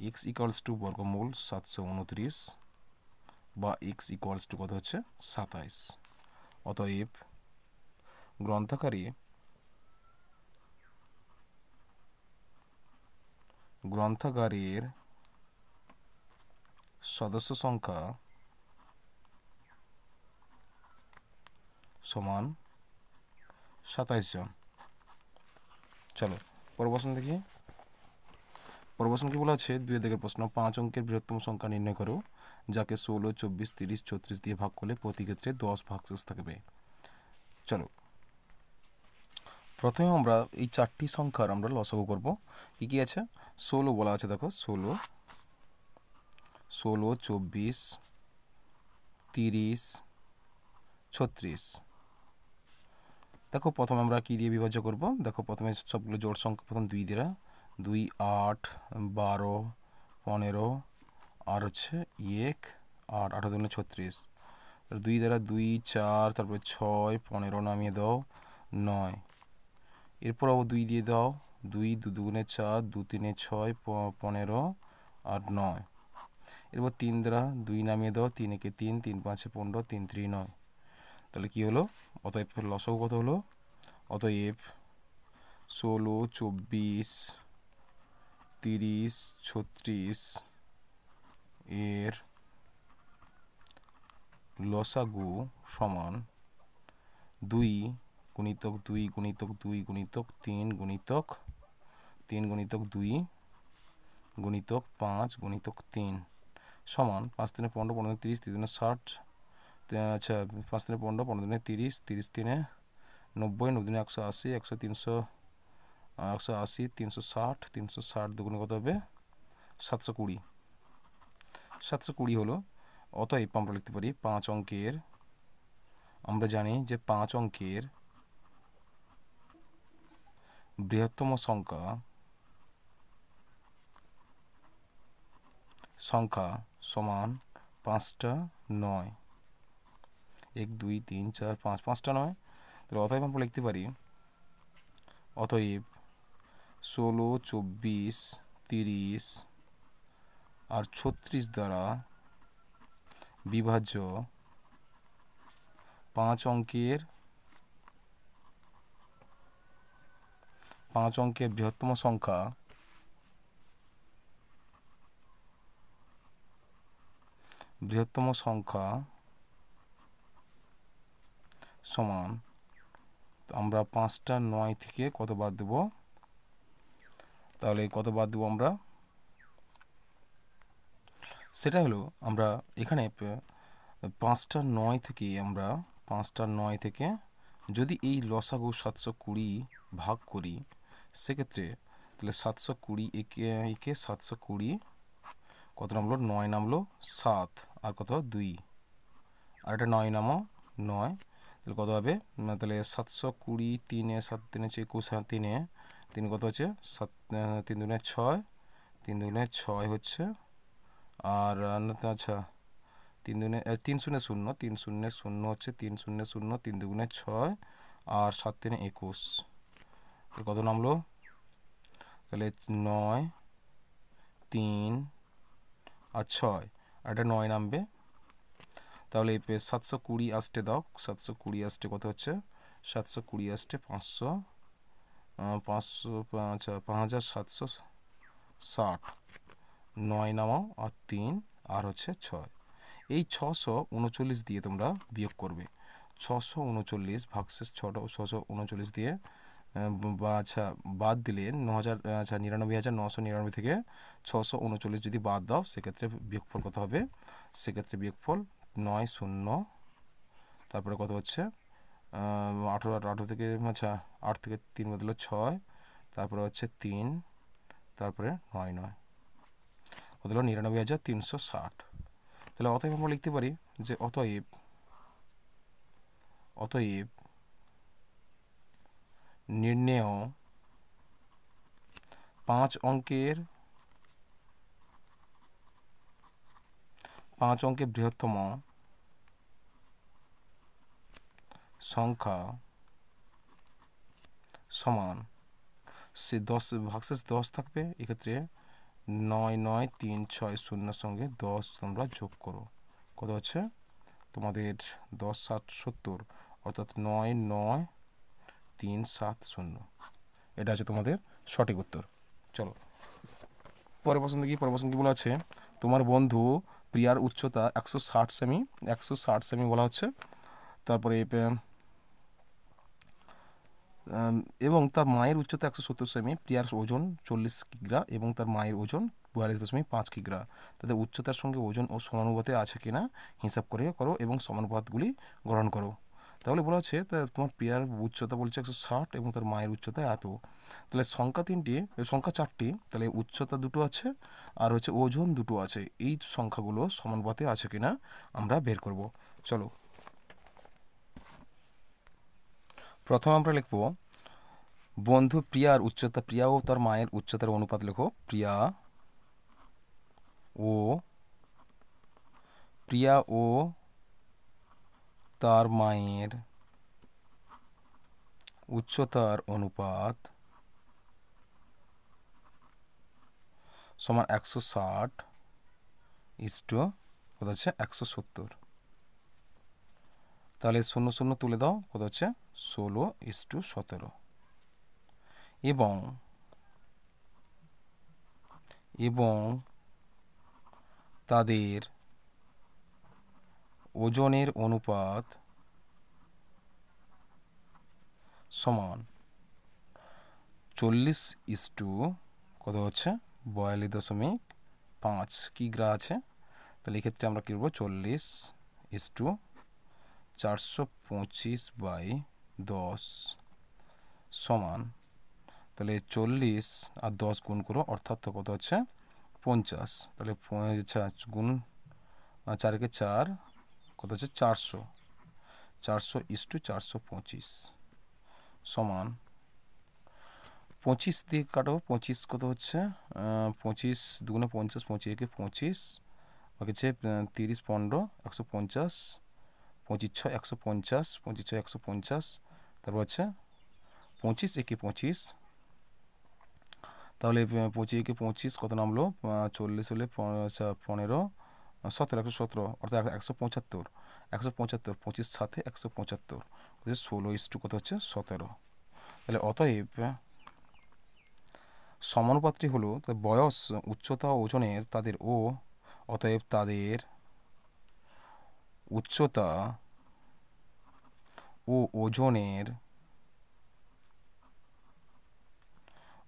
Speaker 1: এক্স ইকুয়ালস টু বর্গমূল 729, বা এক্স ইকুয়ালস টু কত হচ্ছে? 27। অতএব গ্রন্থাগারের সদস্য সংখ্যা সমান 27 জন। চলো পরের প্রশ্ন দেখি। পরের প্রশ্ন কি বলা আছে? 2 দাগের প্রশ্ন, 5 অঙ্কের বৃহত্তম সংখ্যা নির্ণয় করো যাকে 16, 24, 30, 36 দিয়ে ভাগ করলে প্রতি ক্ষেত্রে 10 ভাগশেষ থাকবে। চলো প্রথমে আমরা এই 4টি সংখ্যার আমরা লসাগু করব। কি কি আছে? 16 বলা আছে, দেখো 16, 24, 30, 36। দেখো প্রথমে আমরা কী দিয়ে বিভাজ্য করব, দেখো প্রথমে সবগুলো জোড় সংখ্যা প্রথম 2 দ্বারা, 2 8 12 15 আর হচ্ছে 1 8 8 2 36, 2 দ্বারা 2 4, তারপরে 6 15 নামিয়ে দাও 9, এরপর আবার 2 দিয়ে দাও, 2 2 2 4, 2 3 6 15 আর 9, এরপর 3 দ্বারা 2 নামিয়ে দাও, 3 1 3, 3 5 15, 3 3 9। তাহলে কী হলো, অতএব লসাগু কত হলো, অতএব 16 24 30 36 এর লসাগু সমান 2 গুণিতক 2 গুণিতক 2 গুণিতক 3 গুণিতক 3 গুণিতক 2 গুণিতক 5 গুণিতক 3 সমান 5 3 15 15 30 3 60, আচ্ছা 5 3 15 15 30 30 3 90 90 180 100 300 180 360 360 দুগুণে কত হবে 720। 720 হলো। অতএব আমরা লিখতে পারি 5 অঙ্কের, আমরা জানি যে 5 অঙ্কের বৃহত্তম সংখ্যা সমান 5টা 9, 1 2 3 4 5, 5টা 9। তাহলে অতএব আমরা লিখতে পারি, অতএব 16 24 30 আর 36 দ্বারা বিভাজ্য 5 অঙ্কের বৃহত্তম সংখ্যা সমান, আমরা 5টা 9 থেকে কত বাদ দেব, তাহলে কত বাদ দেবো আমরা, সেটা হলো আমরা এখানে 5টা 9 থেকে আমরা 5টা 9 থেকে যদি এই লসাগু 720 ভাগ করি, সেক্ষেত্রে তাহলে 720 একে 720 কত নামলো 9 নামলো 7 আর কত 2 আর এটা 9 নামো 9, তাহলে কত হবে, তাহলে 720 3 7 3 21 3 3 কত হচ্ছে 7 3 2 6, 3 2 6 হচ্ছে, আর আচ্ছা 3 2 3 0 0 3 0 0 হচ্ছে 3 0 0 3 2 6 আর 7 3 21, কত নামলো, তাহলে 9 3 আর 6 আর এটা 9 নামবে। তাহলে 720 আসতে দাও, 720 আসতে কত হচ্ছে, 720 আসতে 500 আচ্ছা 5760, 9 নামাও আর 3 আর হচ্ছে 6, এই 639 দিয়ে তোমরা বিয়োগ করবে, 639 ভাগশেষ 639 দিয়ে আচ্ছা বাদ দিলে 99,999 থেকে 639 যদি বাদ দাও, সেক্ষেত্রে বিয়োগফল কত হবে, সেক্ষেত্রে বিয়োগফল 9 0, তারপরে কত হচ্ছে 18 থেকে আচ্ছা 8 থেকে 3 বদলে 6, তারপরে হচ্ছে 3, তারপরে 9 9 কত হলো 99,360। তাহলে অতএব আমরা লিখতে পারি যে অতএব নির্ণেয় 5 অঙ্কের বৃহত্তম সংখ্যা সমান, সে 10 ভাগশেষ 10 থাকবে, এক্ষেত্রে 9 9 3 6 0 সঙ্গে 10 তোমরা যোগ করো, কত হচ্ছে তোমাদের 10 7 70, অর্থাৎ 9 9 3 7 0, এটা হচ্ছে তোমাদের সঠিক উত্তর। চলো পরের প্রশ্ন দেখি। পরের প্রশ্ন কি বলা আছে, তোমার বন্ধু প্রিয়ার উচ্চতা 160 সেমি, 160 সেমি বলা হচ্ছে, তারপরে এবং তার মায়ের উচ্চতা 170 সেমি, প্রিয়ার ওজন 40 কিগ্রা এবং তার মায়ের ওজন 42.5 কিগ্রা, তাদের উচ্চতার সঙ্গে ওজন ও সমানুপাতে আছে কিনা হিসাব করো এবং সমানুপাতগুলি গ্রহণ করো। তাহলে বলা হচ্ছে তোমার প্রিয়ার উচ্চতা বলছে 160 এবং তার মায়ের উচ্চতা এত, তাহলে সংখ্যা 4টি, তাহলে উচ্চতা 2টো আছে আর হচ্ছে ওজন 2টো আছে, এই সংখ্যাগুলো সমানুপাতে আছে কিনা আমরা বের করব। চলো প্রথমে আমরা লিখব বন্ধু প্রিয়ার উচ্চতা, প্রিয়া ও তার মায়ের উচ্চতার অনুপাত লেখো। ও প্রিয়া ও তার মায়ের উচ্চতার অনুপাত সমান 160 ইস্টু কত হচ্ছে 170। তাহলে 0 0 তুলে দাও, কত হচ্ছে 16:17। এবং তাদের ওজনের অনুপাত সমান 40 ইস্টু কত হচ্ছে 42.5। কি গ্রা আছে, তাহলে এক্ষেত্রে আমরা কী করবো 40 ইস্টু 425/10 সমান, তাহলে 40 আর 10 গুণ করো, অর্থাৎ কত হচ্ছে 50। তাহলে গুণ 4 × 4 কত হচ্ছে 400, 400:425 সমান 25 দিয়ে কাটো, 25 কত হচ্ছে 25 2 × 50, 25 × 25 বাকি হচ্ছে 30 15 150, 25 6 150, 25 6 150, তারপর হচ্ছে 25 × 25, তাহলে 25 × 25 কত নামলো 40 হলে 15 17 117, অর্থাৎ 175, 175 25 সাথে 175 16 ইস্টু কত হচ্ছে 17। তাহলে অতএব সমানুপাতটি হলো বয়স, উচ্চতা ও ওজনের তাদের অতএব তাদের উচ্চতা ও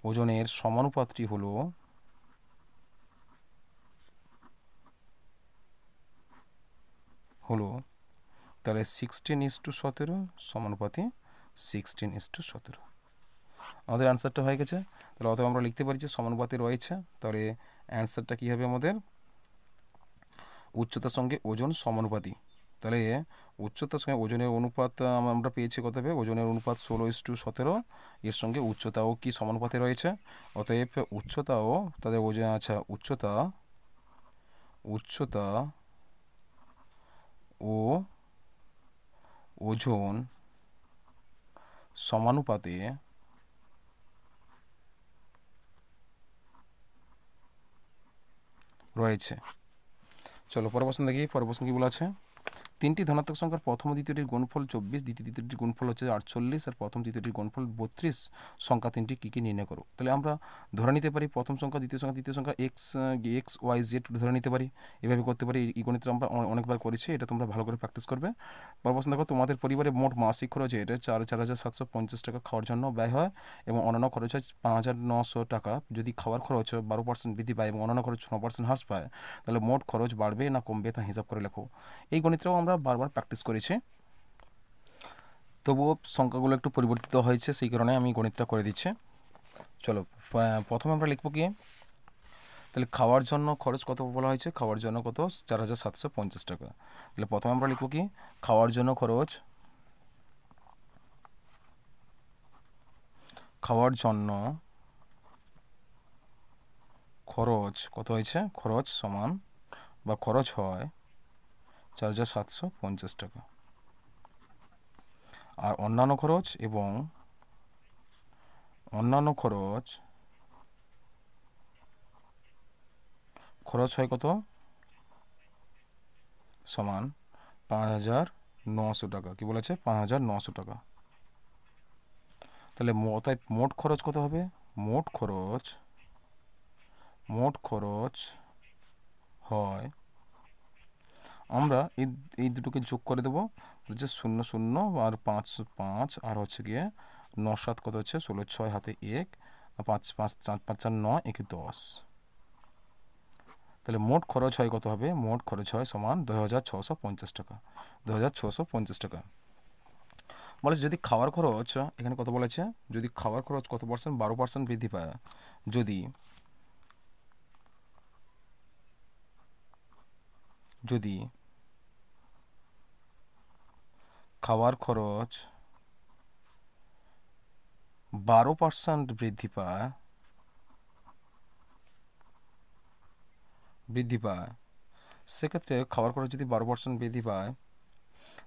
Speaker 1: ওজনের সমানুপাতটি হলো তাহলে 16:17 সমানুপাতে 16:17। আমাদের অ্যান্সারটা হয়ে গেছে। তাহলে অতএব আমরা লিখতে পারি যে সমানুপাতে রয়েছে, তাহলে অ্যান্সারটা কী হবে আমাদের উচ্চতার সঙ্গে ওজন সমানুপাতি। তাহলে উচ্চতার সঙ্গে ওজনের অনুপাত আমরা পেয়েছি কত হবে, ওজনের অনুপাত 16:17, এর সঙ্গে উচ্চতাও কি সমানুপাতে রয়েছে। অতএব উচ্চতাও তাদের ওজন, আচ্ছা উচ্চতা ও ওজন সমানুপাতে রয়েছে। চলো পরের প্রশ্ন দেখি। পরের প্রশ্ন কি বলা আছে, তিনটি ধনাত্মক সংখ্যার প্রথম ও দ্বিতীয়টির গুণফল 24, দ্বিতীয়টির গুণফল হচ্ছে 48 আর প্রথম তৃতীয়টির গুণফল 32 সংখ্যা তিনটি কী কী নির্ণয় করো। তাহলে আমরা ধরে নিতে পারি প্রথম সংখ্যা, দ্বিতীয় সংখ্যা, তৃতীয় সংখ্যা এক্স ওয়াই জেড ধরে নিতে পারি। এভাবে করতে পারি। এই গণিতটা আমরা অনেকবার করেছি, এটা তোমরা ভালো করে প্র্যাকটিস করবে। পরের প্রশ্ন দেখো, তোমাদের পরিবারে মোট মাসিক খরচ এটা 4,750 টাকা খাওয়ার জন্য ব্যয় হয় এবং অন্যান্য খরচ হয় 5,900 টাকা। যদি খাওয়ার খরচ 12% বৃদ্ধি পায় এবং অন্যান্য খরচ 9% হ্রাস পায়, তাহলে মোট খরচ বাড়বে না কমবে তা হিসাব করে লেখো। এই গণিতটাও আমরা বারবার প্র্যাকটিস করেছি, তবুও সংখ্যাগুলো একটু পরিবর্তিত হয়েছে, সেই কারণে আমি গণিতটা করে দিচ্ছি। চলো প্রথমে আমরা লিখবো কি, তাহলে খাওয়ার জন্য খরচ কত বলা হয়েছে, খাওয়ার জন্য কত 4,750 টাকা। তাহলে প্রথমে আমরা লিখবো কি, খাওয়ার জন্য খরচ কত হয়েছে, খরচ সমান বা খরচ হয় 4,750 টাকা। আর অন্যান্য খরচ হয় কত, সমান 5,900 টাকা। কি বলেছে, 5,900 টাকা। তাহলে মোট খরচ কত হবে, মোট খরচ হয়, আমরা এই দুটোকে যোগ করে দেবো, হচ্ছে 0 0 আর 5 5 আর হচ্ছে গিয়ে 9 7 কত হচ্ছে 16 6 হাতে 1 5 5 4 4 9 1 10। তাহলে মোট খরচ হয় কত হবে, মোট খরচ হয় সমান 2,650 টাকা। 2,650 টাকা। বলেছে যদি খাওয়ার খরচ, এখানে কত বলেছে, যদি খাওয়ার খরচ কত পার্সেন্ট, 12% বৃদ্ধি পায়, যদি খাওয়ার খরচ 12% বৃদ্ধি পায় সেক্ষেত্রে খাওয়ার খরচ যদি 12% বৃদ্ধি পায়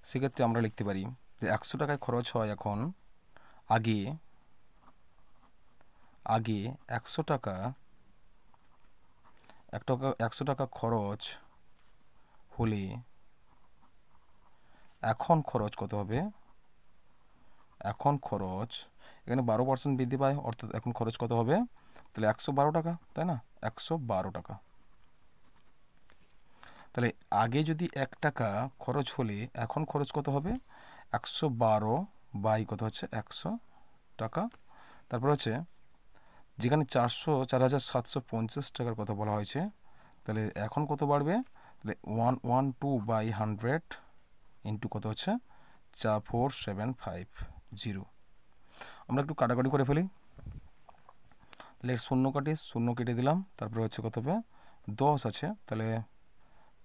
Speaker 1: সেক্ষেত্রে আমরা লিখতে পারি যে 100 টাকায় খরচ হয় এখন আগে 100 টাকা 100 টাকা খরচ হলে এখন খরচ কত হবে? এখন খরচ এখানে 12% বৃদ্ধি পায় অর্থাৎ এখন খরচ কত হবে? তাহলে 112 টাকা, তাই না? 112 টাকা। তাহলে আগে যদি 1 টাকা খরচ হলে এখন খরচ কত হবে? 112 বাই কত হচ্ছে 100 টাকা। তারপর হচ্ছে যেখানে 4,750 টাকার কথা বলা হয়েছে তাহলে এখন কত বাড়বে? তাহলে 112 বাই 100 ইন্টু কত হচ্ছে 4750। আমরা একটু কাটাকাটি করে ফেলি। তাহলে শূন্য কেটে দিলাম। তারপরে হচ্ছে কত হবে? 10 আছে, তাহলে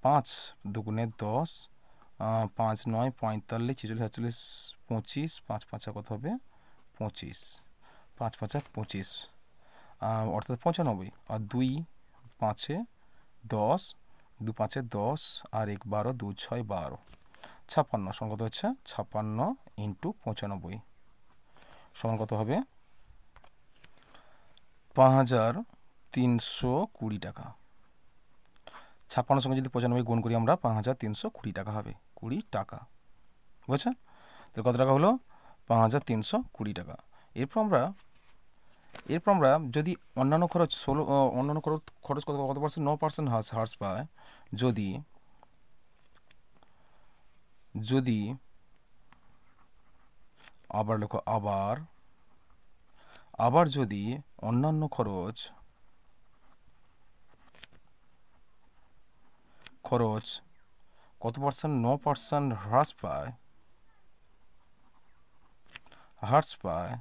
Speaker 1: 5 দুগুণে 10, 5 9 45, 46 45, 5 5 কত হবে? 25, 5 5 25 অর্থাৎ 95। আর 2 5 10, 2 5 10 আর 1 12, 2 6 12, 56 সমান কত হচ্ছে? 56 ইন্টু 95 সমান কত হবে? 5320 টাকা। 56 সঙ্গে যদি 95 গুণ করি আমরা 5320 টাকা হবে। 20 টাকা, বুঝেছেন? তাহলে কত টাকা হলো? 5320 টাকা। এরপর আমরা যদি অন্যান্য খরচ কত পার্সেন্ট? 9% হ্রাস পায় যদি আবার লেখো আবার যদি অন্যান্য খরচ কত পার্সেন্ট? 9% হ্রাস পায়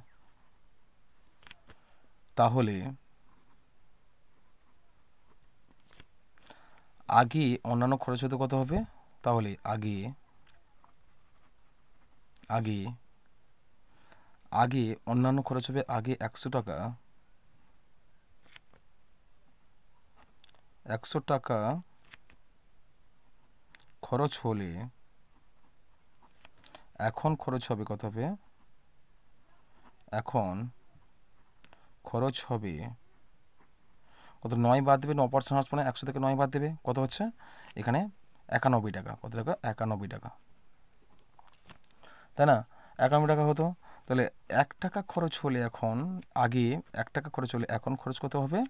Speaker 1: তাহলে আগে অন্যান্য খরচ হতে কত হবে? তাহলে আগে অন্যান্য খরচ হবে আগে 100 টাকা খরচ হলে এখন খরচ হবে কত হবে? এখন খরচ হবে কত? 9 বাদ দেবে, 9% হ্রাস মানে 100 থেকে 9 বাদ দেবে, কত হচ্ছে? এখানে 91 টাকা। কত টাকা? 91 টাকা, তাই না? 91 টাকা হতো। তাহলে 1 টাকা খরচ হলে এখন আগে 1 টাকা খরচ হলে এখন খরচ কত হবে?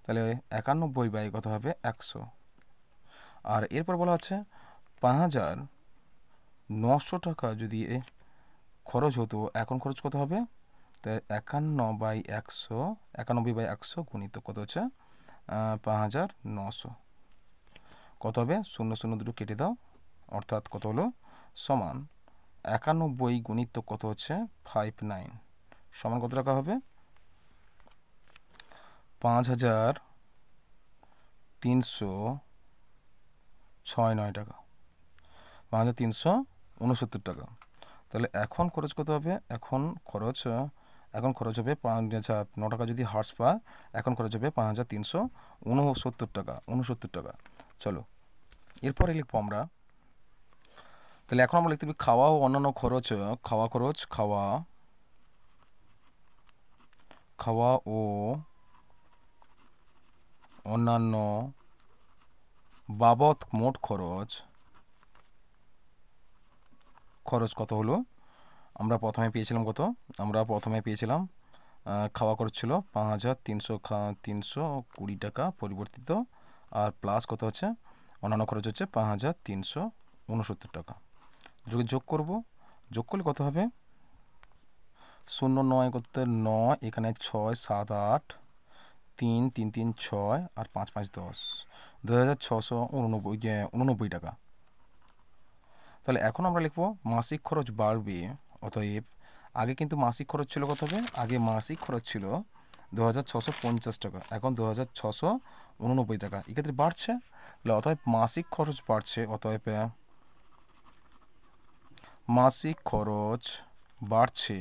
Speaker 1: তাহলে 91 বাই কত হবে? 100। আর এরপর বলা হচ্ছে 5900 টাকা যদি খরচ হতো এখন খরচ কত হবে? তাই 91 বাই 100 গুণিত কত হচ্ছে? 5900 কত হবে? 0 দুটো কেটে দাও, অর্থাৎ কত হলো? সমান 91 গুণিত কত হচ্ছে? 59 সমান কত টাকা হবে? 5369 টাকা, 5369 টাকা। তাহলে এখন খরচ কত হবে? এখন খরচ হবে 9 টাকা যদি হ্রাস পায় এখন খরচ হবে 5369 টাকা। চলো এরপরে লিখবো আমরা। তাহলে এখন আমরা লিখতে পারি খাওয়া ও অন্যান্য খরচ। খাওয়া ও অন্যান্য বাবদ মোট খরচ কত হলো? আমরা প্রথমে পেয়েছিলাম কত? খাওয়া খরচ ছিল 5320 টাকা পরিবর্তিত, আর প্লাস কত হচ্ছে? অন্যান্য খরচ হচ্ছে 5369 টাকা। যোগ করলে কত হবে? 0 9 করতে 9, এখানে 6 7 8, 3 3 3 6 আর 5 5 10, 2689 টাকা। তাহলে এখন আমরা লিখবো মাসিক খরচ বাড়বে। অতএব আগে কিন্তু মাসিক খরচ ছিল কত হবে? আগে মাসিক খরচ ছিল 2650 টাকা, এখন 2689 টাকা। এক্ষেত্রে বাড়ছে, অতএব মাসিক খরচ বাড়ছে। অতএব মাসিক খরচ বাড়ছে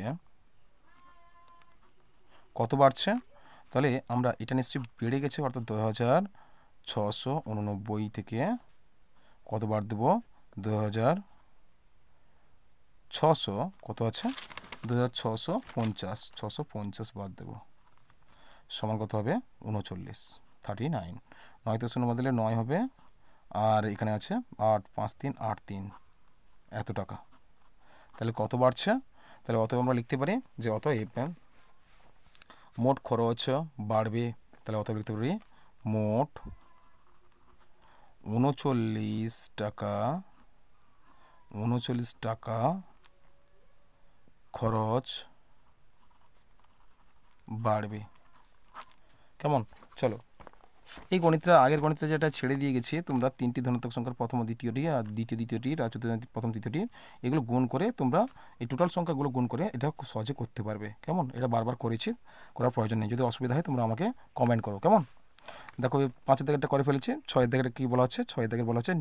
Speaker 1: কত বাড়ছে? তাহলে আমরা এটা নিশ্চয়ই বেড়ে গেছে, অর্থাৎ 2689 থেকে কত বাদ দেবো? 2600 কত আছে? 2650, 650 বাদ দেবো, সমান কত হবে? 39, 39। 9 থেকে 0 বাদ দিলে 9 হবে, আর এখানে আছে 8, 5, 3, 8, 3, এত টাকা। তাহলে কত বাড়ছে? তাহলে অতএব আমরা লিখতে পারি যে অতএব মোট খরচ বাড়বে। তাহলে অতএব লিখতে পারি মোট 39 টাকা, 39 টাকা খরচ বাড়বে। কেমন? চলো, এই গণিতটা আগের গণিতটা যেটা ছেড়ে দিয়ে গেছি, তোমরা 3টি ধনাত্মক সংখ্যার প্রথম ও দ্বিতীয়টি, আর দ্বিতীয়টির, আর প্রথম তৃতীয়টির, এগুলো গুণ করে তোমরা এই টোটাল সংখ্যাগুলো গুণ করে এটা খুব সহজে করতে পারবে। কেমন? এটা বারবার করেছি, করার প্রয়োজন নেই। যদি অসুবিধা হয় তোমরা আমাকে কমেন্ট করো। কেমন? দেখো 5-এর দাগেরটা করে ফেলেছি। 6-এর দাগের কী বলা হচ্ছে? 6-এর দাগের বলা হচ্ছে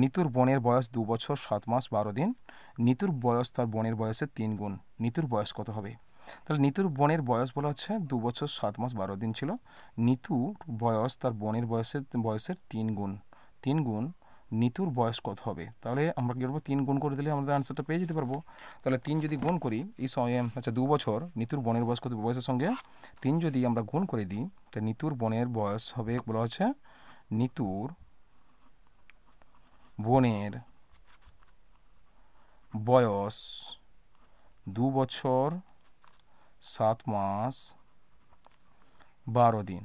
Speaker 1: নিতুর বোনের বয়স 2 বছর 7 মাস 12 দিন। নিতুর বয়স তার বোনের বয়সের 3 গুণ। নিতুর বয়স কত হবে? তাহলে নিতুর বোনের বয়স বলা হচ্ছে 2 বছর 7 মাস 12 দিন ছিল। নিতুর বয়স তার বোনের বয়সের 3 গুণ। 3 গুণ নিতুর বয়স কত হবে? তাহলে আমরা কী করবো? 3 গুণ করে দিলে আমাদের আনসারটা পেয়ে যেতে পারবো। তাহলে 3 যদি গুণ করি এই আচ্ছা 2 বছর নিতুর বোনের বয়স কত? বয়সের সঙ্গে 3 যদি আমরা গুণ করে দিই, তাহলে নিতুর বোনের বয়স হবে, বলা হচ্ছে নিতুর বোনের বয়স 2 বছর 7 মাস 12 দিন।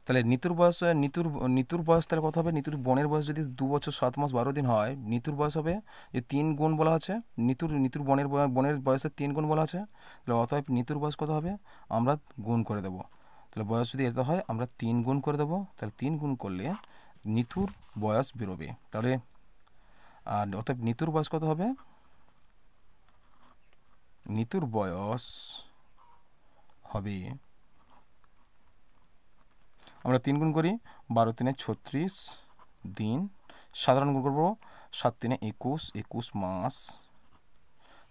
Speaker 1: তাহলে নিতুর বয়স তাহলে কত হবে? নিতুর বোনের বয়স যদি 2 বছর 7 মাস 12 দিন হয়, নিতুর বয়স হবে যে 3 গুণ বলা আছে, নিতুর বোনের বয়সের 3 গুণ বলা আছে। তাহলে অতএব নিতুর বয়স কত হবে? আমরা গুণ করে দেবো। তাহলে বয়স যদি এত হয় আমরা 3 গুণ করে দেবো। তাহলে 3 গুণ করলে নিতুর বয়স বেরোবে। তাহলে আর অতএব নিতুর বয়স কত হবে? নিতুর বয়স হবে, আমরা 3 গুণ করি, 12 3 36 দিন, সাধারণ গুণ করবো, 7 3 21, 21 মাস,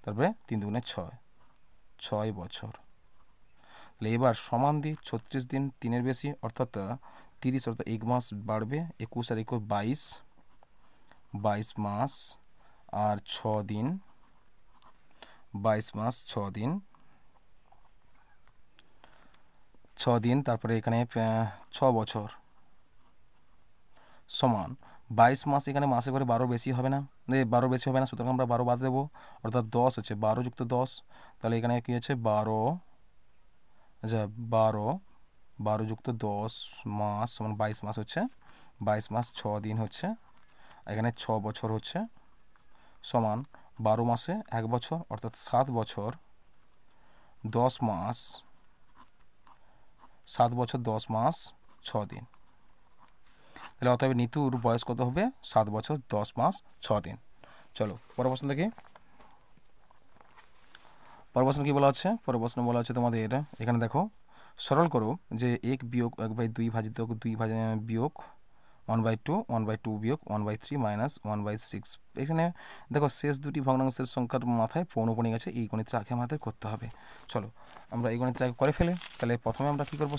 Speaker 1: তারপরে 3 2 6, 6 বছর। তাহলে এবার সমান দিই, 36 দিন 3-এর বেশি, অর্থাৎ 30, অর্থাৎ 1 মাস বাড়বে, 21 আর 21 22, 22 মাস আর 6 দিন, 22 মাস 6 দিন, 6 দিন, তারপরে এখানে 6 বছর সমান 22 মাস, এখানে মাসে করে 12 বেশি হবে না, 12 বেশি হবে না, সুতরাং আমরা 12 বাদ দেবো, অর্থাৎ 10 হচ্ছে, 12 যুক্ত 10, তাহলে এখানে কি হচ্ছে 12, আচ্ছা 12 যুক্ত 10 মাস সমান 22 মাস হচ্ছে, 22 মাস 6 দিন হচ্ছে, এখানে 6 বছর হচ্ছে, সমান 12 মাসে 1 বছর, অর্থাৎ 7 বছর 10 মাস, 7 বছর 10 মাস 6 দিন। তাহলে অতএব নিতুর বয়স কত হবে? 7 বছর 10 মাস 6 দিন। চলো পরের প্রশ্ন দেখি। পরের প্রশ্ন কী বলা হচ্ছে? পরের প্রশ্ন বলা হচ্ছে তোমাদের, এখানে দেখো, সরল করো যে 1 বিয়োগ 1/2 ভাজিত 2 বিয়োগ 1/2, 1/2 বিয়োগ 1/3 মাইনাস 1/6। এখানে দেখো শেষ দুটি ভগ্নাংশের সংখ্যার মাথায় পৌনপণিক আছে, এই গণিতটা আগে আমাদের করতে হবে। চলো আমরা এই গণিতটা করে ফেলে। তাহলে প্রথমে আমরা কী করবো?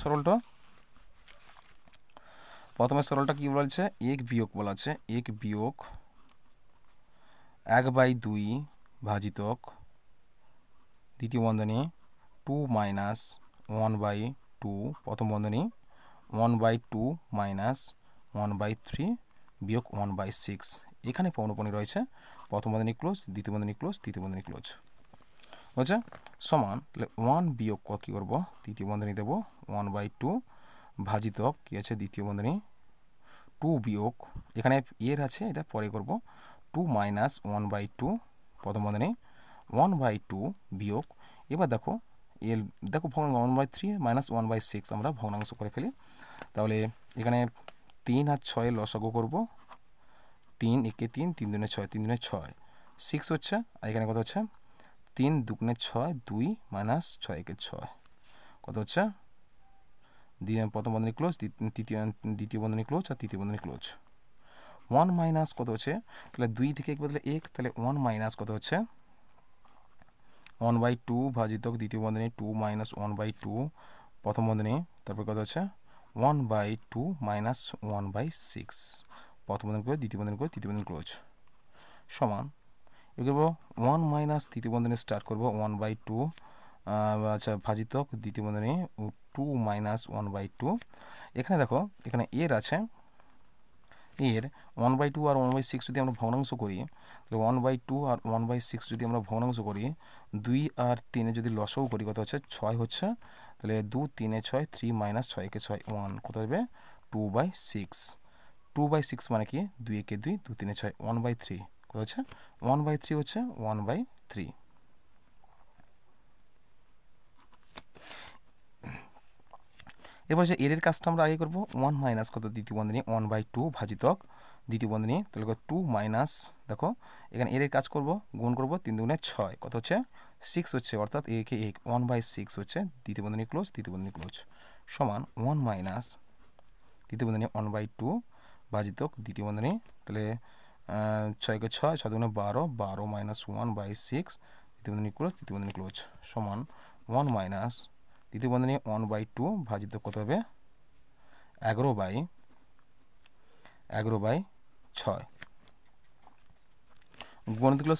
Speaker 1: প্রথমে সরলটা কি বলছে? 1 বিয়োগ বলা আছে, 1 বিয়োগ 1/2 ভাজিতক দ্বিতীয় বন্ধনী 2 মাইনাস 1/2 প্রথম বন্ধনী 1/2 মাইনাস 1/3 বিয়োগ 1/6। এখানে পৌনপণিক রয়েছে, প্রথম বন্ধনী ক্লোজ, দ্বিতীয় বন্ধনী ক্লোজ, তৃতীয় বন্ধনী ক্লোজ, বুঝছে? সমান, তাহলে 1 বিয়োগ কী করবো? তৃতীয় বন্ধনী দেবো 1/2 ভাজিতক কী আছে? দ্বিতীয় বন্ধনী 2 বিয়োগ, এখানে এর আছে, এটা পরে করব, 2 মাইনাস 1/2 প্রথম বন্ধনী 1/2 বিয়োগ, এবার দেখো দেখো 1/3 মাইনাস 1/6 আমরা ভগ্নাংশ করে ফেলি। তাহলে এখানে 3 আর 6 লসাগু করব, 3 একে 3, 3 দুনে 6, 3 দুনে 6, 6 হচ্ছে, আর এখানে কত হচ্ছে? 3 দুগুণে 6, 2 মাইনাস 6 একে 6, কত হচ্ছে? প্রথম বন্ধনী ক্লোজ, দ্বিতীয় বন্ধনী ক্লোজ, আর তৃতীয় বন্ধনী ক্লোজ। 1 মাইনাস কত হচ্ছে? তাহলে 2 থেকে 1 বদলে 1, তাহলে 1 মাইনাস কত হচ্ছে? 1/2 ভাজিতক দ্বিতীয় বন্ধনী 2 - 1/2 প্রথম বন্ধনী, তারপর কত হচ্ছে 1/2 - 1/6 প্রথম বন্ধনী করে দ্বিতীয় বন্ধনী করে তৃতীয় বন্ধনী ক্লোজ সমান এ করবো 1 - তৃতীয় বন্ধনী স্টার্ট করবো 1/2 আচ্ছা ভাজিতক দ্বিতীয় বন্ধনী 2 - 1/2। এখানে দেখো এখানে এর আছে, এর 1/2 আর 1/6 যদি আমরা ভগ্নাংশ করি, তাহলে 1/2 আর 1/6 যদি আমরা ভগ্নাংশ করি, 2 আর 3 যদি লসাগু করি কত হচ্ছে 6 হচ্ছে, তাহলে 2 3 6, 3 - 6 কে 6 1 কত হবে 2/6। 2/6 মানে কি 2 একে 2, 2 3 6 1/3 কত হচ্ছে 1/3 হচ্ছে 1/3। এবার যে এর কাজটা আমরা আগে করবো 1 মাইনাস কত দ্বিতীয় বন্ধনী 1/2 ভাজিতক দ্বিতীয় বন্ধনী, তাহলে 2 মাইনাস দেখো এখানে এর কাজ করব গুণ করব 3 দুগুণে 6 কত হচ্ছে 6 হচ্ছে, অর্থাৎ এ কে 1/6 হচ্ছে দ্বিতীয় বন্ধনী ক্লোজ তৃতীয় বন্ধনী ক্লোজ সমান 1 মাইনাস তৃতীয় বন্ধনী 1/2 ভাজিতক দ্বিতীয় বন্ধনী, তাহলে 6 কে 6 6 দুগুণে 12 12 - 1/6 তৃতীয় বন্ধনী ক্লোজ তৃতীয় বন্ধনী ক্লোজ সমান 1 মাইনাস দ্বিতীয় বন্ধনী 1/2 ভাজিত কত হবে 11/6। গণিতগুলো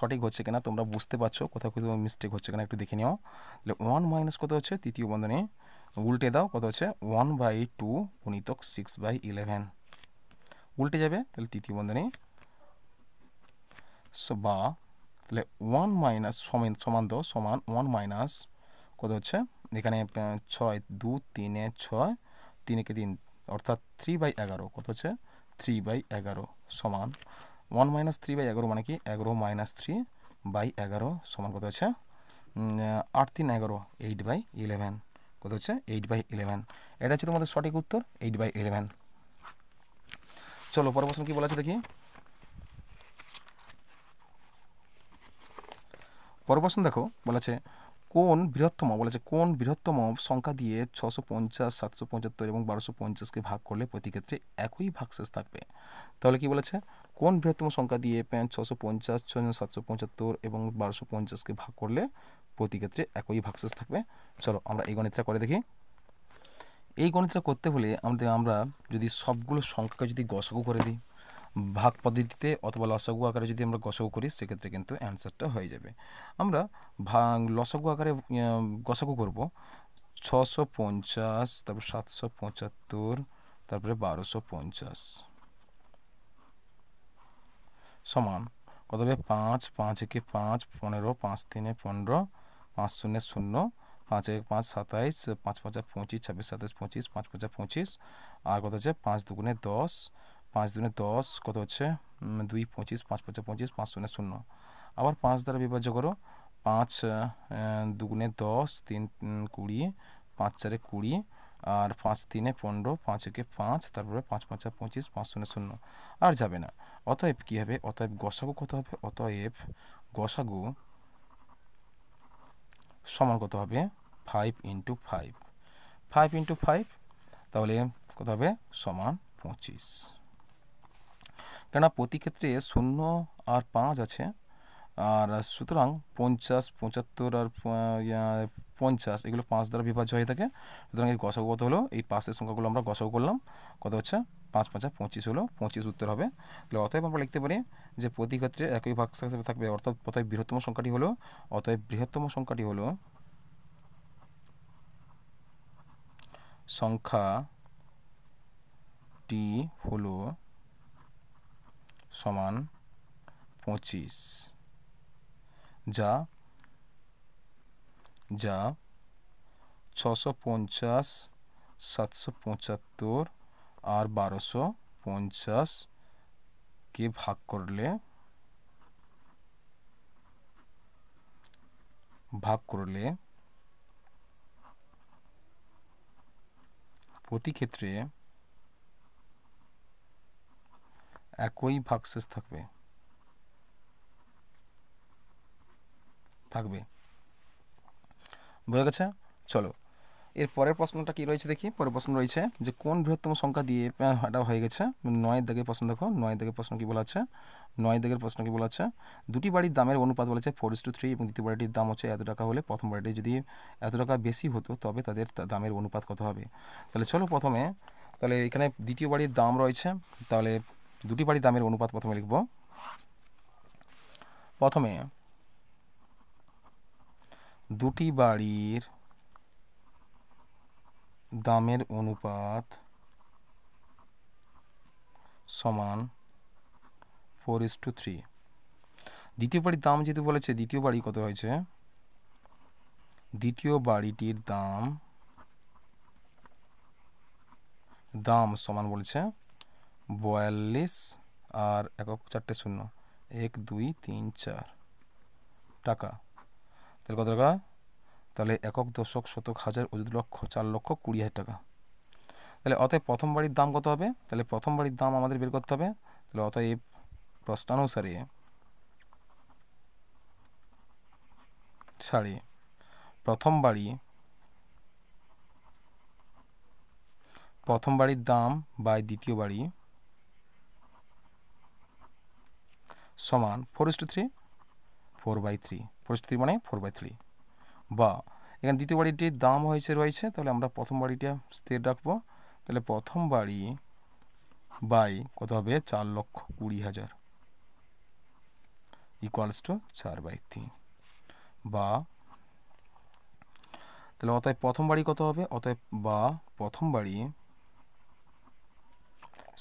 Speaker 1: সঠিক হচ্ছে কিনা তোমরা বুঝতে পারছো, কোথাও কোথাও মিস্টেক হচ্ছে কিনা একটু দেখে নিও। তাহলে 1 মাইনাস কত হচ্ছে তৃতীয় বন্ধনী উল্টে দাও কত হচ্ছে 1/2 গুণিতক 6/11 উল্টে যাবে, তাহলে তৃতীয় বন্ধনী বা তাহলে 1 মাইনাস সমান দাও সমান 1 মাইনাস কত হচ্ছে এখানে 6 2 3 6 3 কে 3 অর্থাৎ 3/11 কত হচ্ছে 3/11 সমান 1 মাইনাস 3/11 মানে কি 11 - 3/11 সমান কত হচ্ছে 8 3 11 8/11 কত হচ্ছে 8/11। এটা হচ্ছে তোমাদের সঠিক উত্তর 8/11। চলো পরের প্রশ্ন কি বলা আছে দেখি। পরের প্রশ্ন দেখো বলেছে কোন বৃহত্তম সংখ্যা দিয়ে 650 775 এবং 1250কে ভাগ করলে প্রতি ক্ষেত্রে একই ভাগশেষ থাকবে। তাহলে কি বলেছে কোন বৃহত্তম সংখ্যা দিয়ে 650 775 এবং 1250কে ভাগ করলে প্রতি ক্ষেত্রে একই ভাগশেষ থাকবে। চলো আমরা এই গণিতটা করে দেখি। এই গণিতটা করতে হলে আমরা যদি সবগুলো সংখ্যাকে যদি গসাগু করে দিই ভাগ পদ্ধতিতে অথবা লসাগু আকারে যদি আমরা গসাগু করি সেক্ষেত্রে কিন্তু অ্যান্সারটা হয়ে যাবে। আমরা লসাগু আকারে গসাগু করব 650 তারপর 775 তারপরে 1250 সমান কত হবে 5 5 একে 5 15 5 3 15 5 0 0 5 1 5 27 5 5 25 26 27 25 5 5 25 আর কত হচ্ছে 5 দুগুণে 10 5 দুগুণে 10 কত হচ্ছে 2 25 5 5 25 5 0 0 আবার 5 দ্বারা বিভাজ্য করো 5 দুগুণে 10 3 20 5 4 20 আর 5 3 15 5 1 5 তারপরে 5 5 25 5 0 0 আর যাবে না। অতএব কি হবে অতএব গসাগু কত হবে অতএব গসাগু সমান কত হবে 5 × 5 5 × 5 তাহলে কত হবে সমান 25। কেননা প্রতি ক্ষেত্রে 0 আর 5 আছে আর সুতরাং 50 75 আর 50 এগুলো 5 দ্বারা বিভাজ্য হয়ে থাকে, সুতরাং এর গসাগু কত হলো এই পাশের সংখ্যাগুলো আমরা গসাগু করলাম কত হচ্ছে 5 5 25 হলো 25 উত্তর হবে। তাহলে অতএব আমরা লিখতে পারি যে প্রতি ক্ষেত্রে একই ভাগশেষ থাকবে, অর্থাৎ বৃহত্তম সংখ্যাটি হলো সংখ্যাটি হলো সমান 25 যা 650 775 আর 1250 কে ভাগ করলে প্রতি ক্ষেত্রে একই ভাগশেষ থাকবে। বোঝা গেছে? চলো এর পরের প্রশ্নটা কি রয়েছে দেখি। পরের প্রশ্ন রয়েছে যে কোন বৃহত্তম সংখ্যা দিয়ে এটা হয়ে গেছে 9 দাগের প্রশ্ন। দেখো 9 দাগের প্রশ্ন কি বলা আছে, 9 দাগের প্রশ্ন কি বলা আছে, দুটি বাড়ির দামের অনুপাত বলেছে 4:3 এবং দ্বিতীয় বাড়িটির দাম হচ্ছে এত টাকা হলে প্রথম বাড়িটি যদি এত টাকা বেশি হতো তবে তাদের দামের অনুপাত কত হবে। তাহলে চলো প্রথমে তাহলে এখানে দ্বিতীয় বাড়ির দাম রয়েছে, তাহলে দুটি বাড়ির দামের অনুপাত প্রথমে লিখব। প্রথমে দুটি বাড়ির দামের অনুপাত সমান 4:3। দ্বিতীয় বাড়ির দাম যেহেতু বলেছে, দ্বিতীয় বাড়ি কত হয়েছে, দ্বিতীয় বাড়িটির দাম সমান বলেছে 42 আর একক 4টে শূন্য 1 2 3 4 টাকা। তাহলে কত টাকা, তাহলে একক দশক শতক হাজার অযুত লক্ষ 4,20,000 টাকা। তাহলে অতএব প্রথম বাড়ির দাম কত হবে, তাহলে প্রথম বাড়ির দাম আমাদের বের করতে হবে। তাহলে অতএব প্রশ্নানুসারে প্রথম বাড়ির দাম বাই দ্বিতীয় বাড়ি সমান 4:3, 4/3, 4:3 মানে 4/3। বা এখানে দ্বিতীয় বাড়িটির দাম রয়েছে, তাহলে আমরা প্রথম বাড়িটা স্থির রাখবো। তাহলে প্রথম বাড়ি বাই কত হবে 4,20,000 ইকুয়ালস টু 4/3। বা তাহলে অতএব প্রথম বাড়ি কত হবে, অতএব বা প্রথম বাড়ি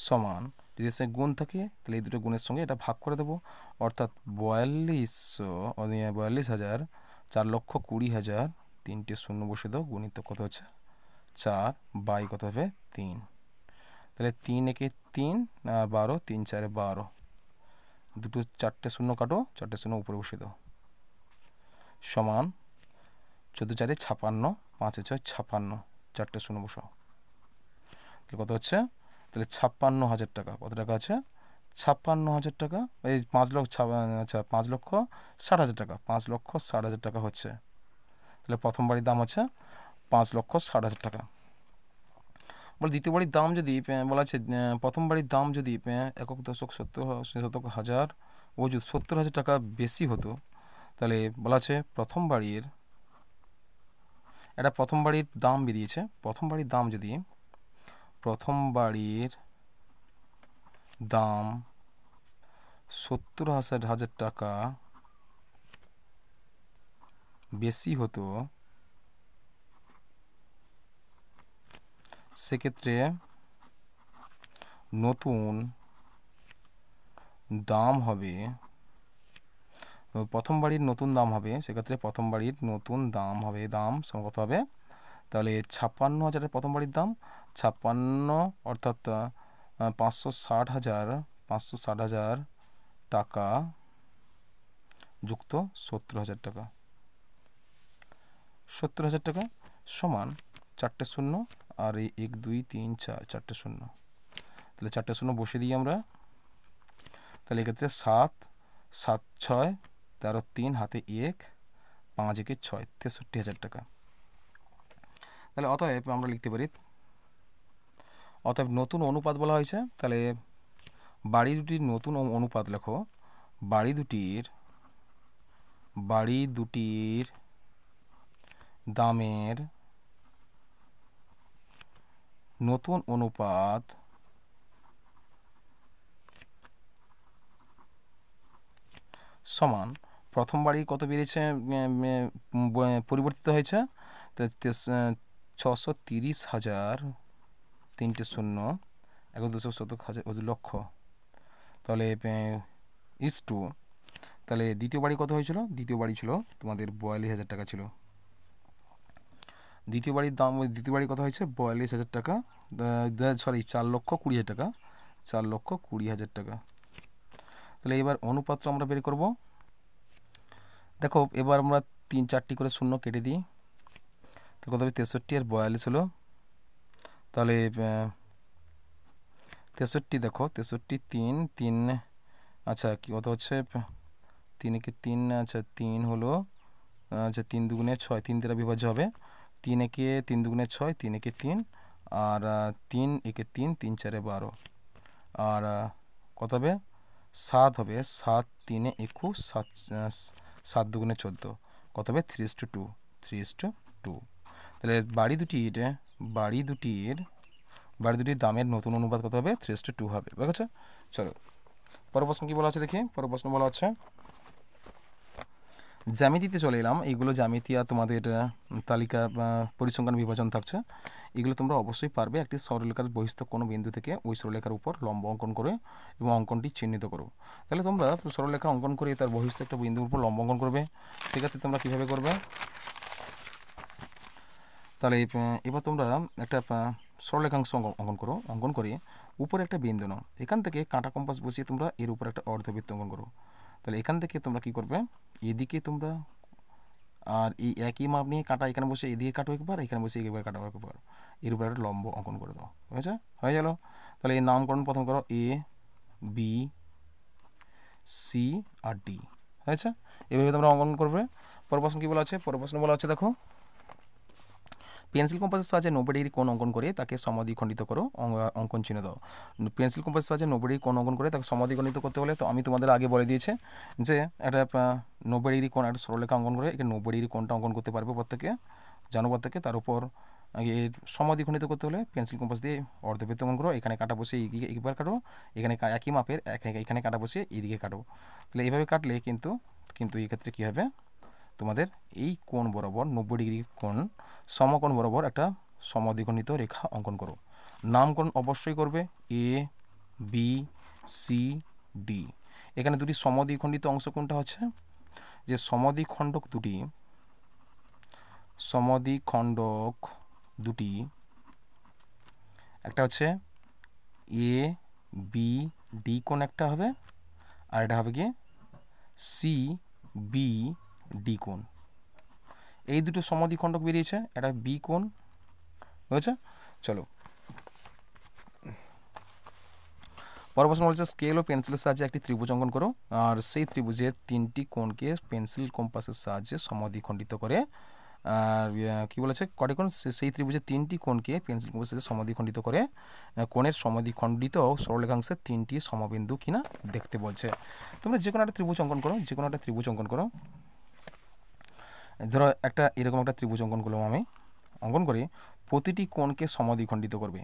Speaker 1: সমান, যদি এর সঙ্গে গুণ থাকে তাহলে এই দুটো গুণের সঙ্গে এটা ভাগ করে দেবো, অর্থাৎ 42,000 4,20,000 তিনটে শূন্য বসে দাও, গুণিত কত হচ্ছে 4 বাই কত হবে 3। তাহলে 3 একে 3 12, 3 4 12, দুটো 4টে শূন্য কাটো, 4টে শূন্য উপরে বসে দাও, সমান 14 4 56, 5 6 56, 4টে শূন্য বসাও। তাহলে কত হচ্ছে, তাহলে 56,000 টাকা। কত টাকা আছে, 56,000 টাকা। এই 5,60,000 টাকা, 5,60,000 টাকা হচ্ছে। তাহলে প্রথম বাড়ির দাম হচ্ছে 5,60,000 টাকা। বলে দ্বিতীয় বাড়ির দাম যদি বলা আছে, প্রথম বাড়ির দাম যদি একক দশক শতক হাজার ও যদি 70,000 টাকা বেশি হতো, তাহলে বলা আছে প্রথম বাড়ির দাম বেরিয়েছে। প্রথম বাড়ির দাম যদি প্রথম বাড়ির দাম 70,000 টাকা বেশি হতো, সেক্ষেত্রে নতুন দাম হবে, প্রথম বাড়ির নতুন দাম হবে, সেক্ষেত্রে প্রথম বাড়ির নতুন দাম হবে, দাম কত হবে, তাহলে 56,000 প্রথম বাড়ির দাম, 56 অর্থাৎ 560,000 টাকা যুক্ত 70,000 টাকা, 70,000 টাকা সমান 4টে শূন্য আর এই 1 2 3 4 4টে শূন্য। তাহলে 4টে শূন্য বসে দিই আমরা। তাহলে এক্ষেত্রে 7 7 6 13 3 হাতে 1 5 1 6 63,000 টাকা। তাহলে অতএব আমরা লিখতে পারি, অতএব নতুন অনুপাত বলা হয়েছে। তাহলে বাড়ি দুটির নতুন অনুপাত লেখো, বাড়ি দুটির দামের নতুন অনুপাত সমান প্রথম বাড়ি কত বেড়েছে, পরিবর্তিত হয়েছে 630,000 তিনটে শূন্য 1 দশক শতক হাজার লক্ষ। তাহলে ইস টু, তাহলে দ্বিতীয় বাড়ি কত হয়েছিল, দ্বিতীয় বাড়ি ছিল তোমাদের 42,000 টাকা ছিল। দ্বিতীয় বাড়ির দাম, দ্বিতীয় বাড়ি কত হয়েছে 42,000 টাকা, 4,20,000 টাকা, 4,20,000 টাকা। তাহলে এবার অনুপাতটা আমরা বের করব। দেখো এবার আমরা 3 4টি করে শূন্য কেটে দিই, তো কত হবে 63 আর 42 হলো। তাহলে 63, দেখো 63 3 3, আচ্ছা কি কত হচ্ছে 3 একে 3, আচ্ছা 3 হলো, আচ্ছা 3 দুগুণে 6, 3 দ্বারা বিভাজ্য হবে 3 একে 3 দুগুণে 6, 3 একে 3, আর 3 একে 3, 3 4 12, আর কত হবে 7 হবে, 7 3 21, 7 দুগুণে 14, কত হবে 3:2, 3:2। তাহলে বাড়ি দুটির দামের নতুন অনুপাত কত হবে 3:2 হবে, ঠিক আছে। চলো পরের প্রশ্ন কি বলা আছে দেখি। পরের প্রশ্ন বলা আছে জ্যামিতিতে চলে এলাম। এইগুলো জ্যামিতি আর তোমাদের তালিকা পরিসংখ্যান বিভাজন থাকছে, এগুলো তোমরা অবশ্যই পারবে। একটি সরলরেখার বহিস্থ কোনো বিন্দু থেকে ওই সরলরেখার উপর লম্ব অঙ্কন করে এবং অঙ্কনটি চিহ্নিত করো। তাহলে তোমরা সরলরেখা অঙ্কন করে তার বহিস্থ একটা বিন্দুর উপর লম্ব অঙ্কন করবে। সেক্ষেত্রে তোমরা কীভাবে করবে, তাহলে এবার তোমরা একটা সরলরেখাংশ অঙ্কন করো। অঙ্কন করে উপরে একটা বিন্দু নাও, এখান থেকে কাঁটা কম্পাস বসিয়ে তোমরা এর উপর একটা অর্ধবৃত্ত অঙ্কন করো। তাহলে এখান থেকে তোমরা কি করবে, এদিকে তোমরা আর এই একই মাপ নিয়ে কাঁটা এখানে বসে এদিকে কাটো একবার, এখানে বসে একবার কাটো একবার, এর উপর একটা লম্ব অঙ্কন করে দাও, ঠিক আছে, হয়ে গেল। তাহলে এই নামকরণ প্রথম করো A B C R D, হয়েছে। এভাবে তোমরা অঙ্কন করবে। পরের প্রশ্ন কী বলা আছে, পরের প্রশ্ন বলা আছে দেখো, পেন্সিল কম্পাসের সাহায্যে 90 ডিগ্রি কোণ অঙ্কন করে তাকে সমদ্বিখণ্ডিত করো, অঙ্কন চিহ্ন দাও। পেন্সিল কম্পাসের সাহায্যে 90 ডিগ্রি কোণ অঙ্কন করে তাকে সমদ্বিখণ্ডিত করতে হলে তো আমি তোমাদের আগে বলে দিয়েছি যে একটা 90 ডিগ্রি কোণ একটা সরলরেখা অঙ্কন করে এখানে 90 ডিগ্রি কোণটা অঙ্কন করতে পারবে প্রত্যেকে, জানো প্রত্যেকে। তার উপর এর সমদ্বিখণ্ডিত করতে হলে পেন্সিল কম্পাস দিয়ে অর্ধবৃত্ত অঙ্কন করো, এখানে কাটা বসে এইদিকে একবার কাটো, এখানে একই মাপের এখানে কাটা বসে এইদিকে কাটো। তাহলে এইভাবে কাটলে কিন্তু এই ক্ষেত্রে কী হবে, তোমাদের এই কোণ বরাবর 90 ডিগ্রি কোণ সমকোণ বরাবর একটা সমদ্বিখণ্ডিত রেখা অঙ্কন করো। নামকরণ অবশ্যই করবে এ বি সি ডি। এখানে দুটি সমদ্বিখণ্ডিত অংশ কোনটা হচ্ছে, যে সমদ্বিখণ্ডক দুটি একটা হচ্ছে এ বি ডি কোণ একটা হবে, আর এটা হবে কি সি বি ডি কোণ। এই দুটো সমদ্বিখণ্ডক বেরিয়েছে, এটা বি কোণ, বুঝেছে। চলো পরের প্রশ্ন বলছে স্কেল ও পেন্সিলের সাহায্যে একটি ত্রিভুজ অঙ্কন করো, আর সেই ত্রিভুজের 3টি কোণকে পেন্সিল কম্পাসের সাহায্যে সমদ্বিখণ্ডিত করে। আর কী বলেছে, কটি কোণ, সেই ত্রিভুজের 3টি কোণকে পেন্সিল কম্পাসের সাহায্যে সমদ্বিখণ্ডিত করে কোণের সমদ্বিখণ্ডিত সরলরেখাংশের 3টি সমবিন্দু কিনা দেখতে বলছে। তোমরা যে কোনো একটা ত্রিভুজ অঙ্কন করো, ধরো একটা এরকম একটা ত্রিভুজ অঙ্কন করলাম আমি, অঙ্কন করে প্রতিটি কোণকে সমদ্বিখণ্ডিত করবে।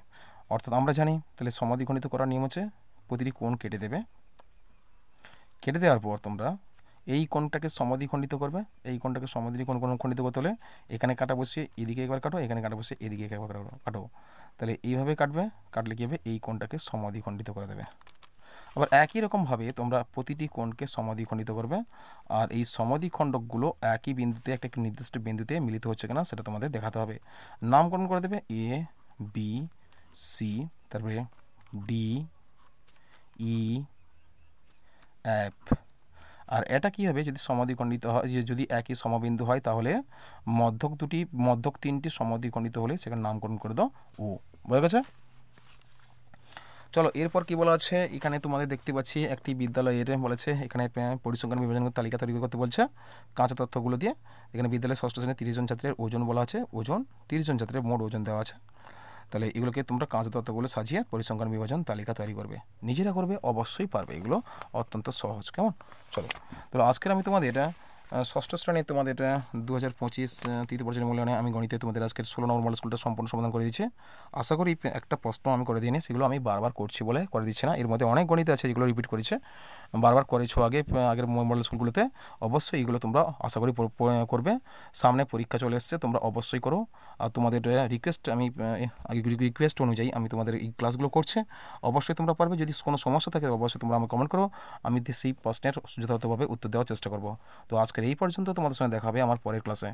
Speaker 1: অর্থাৎ আমরা জানি তাহলে সমদ্বিখণ্ডিত করার নিয়ম হচ্ছে প্রতিটি কোণ কেটে দেবে, কেটে দেওয়ার পর তোমরা এই কোণটাকে সমদ্বিখণ্ডিত করবে। এই কোণটাকে সমদ্বিখণ্ডিত করতে হলে এখানে কাটা বসিয়ে এদিকে একবার কাটো, এখানে কাটা বসিয়ে এদিকে একবার কাটো। তাহলে এইভাবে কাটলে কী হবে, এই কোণটাকে সমদ্বিখণ্ডিত করে দেবে। আবার একই রকমভাবে তোমরা প্রতিটি কোণকে সমদ্বিখণ্ডিত করবে, আর এই সমদ্বিখণ্ডকগুলো একই বিন্দুতে একটা নির্দিষ্ট বিন্দুতে মিলিত হচ্ছে কিনা সেটা তোমাদের দেখাতে হবে। নামকরণ করে দেবে এ বি সি, তারপরে ডি ই এফ। আর এটা কী হবে, যদি সমদ্বিখণ্ডিত হয়, যদি একই সমবিন্দু হয় তাহলে মধ্যক 3টি সমদ্বিখণ্ডিত হলে সেখানে নামকরণ করে দাও ও, বুঝে গেছে। চলো এরপর কি বলা আছে, এখানে তোমাদের দেখতে পাচ্ছি একটি বিদ্যালয়ের বলেছে এখানে পরিসংখ্যান বিভাজনের তালিকা তৈরি করতে বলছে কাঁচা তথ্যগুলো দিয়ে। এখানে বিদ্যালয়ের 6ষ্ঠ শ্রেণীর 30 জন ছাত্রের ওজন বলা আছে, 30 জন ছাত্রের মোট ওজন দেওয়া আছে। তাহলে এগুলোকে তোমরা কাঁচা তথ্যগুলো সাজিয়ে পরিসংখ্যান বিভাজন তালিকা তৈরি করবে, নিজেরা করবে, অবশ্যই পারবে, এগুলো অত্যন্ত সহজ। কেমন, চলো তাহলে আজকের আমি তোমাদের 6ষ্ঠ শ্রেণীর তোমাদের 2025 তৃতীয় পর্যায়ের মূল্যায়নে আমি গণিতে তোমাদের আজকের 16 নম্বর মডেল স্কুলটা সম্পূর্ণ সমাধান করে দিচ্ছি। আশা করি একটা প্রশ্ন আমি করে দিইনি, সেগুলো আমি বারবার করছি বলে করে দিচ্ছি না। এর মধ্যে অনেক গণিত আছে যেগুলো রিপিট করেছে, বারবার করেছো আগের মডেল স্কুলগুলোতে, অবশ্যই এগুলো তোমরা আশা করি করবে। সামনে পরীক্ষা চলে এসছে, তোমরা অবশ্যই করো। আর তোমাদের রিকোয়েস্ট অনুযায়ী আমি তোমাদের এই ক্লাসগুলো করছি, অবশ্যই তোমরা পারবে। যদি কোনো সমস্যা থাকে অবশ্যই তোমরা আমাকে কমেন্ট করো, আমি সেই প্রশ্নের যথাযথভাবে উত্তর দেওয়ার চেষ্টা করব। তো আজকের এই পর্যন্ত, তোমাদের সঙ্গে দেখা হবে আমার পরের ক্লাসে।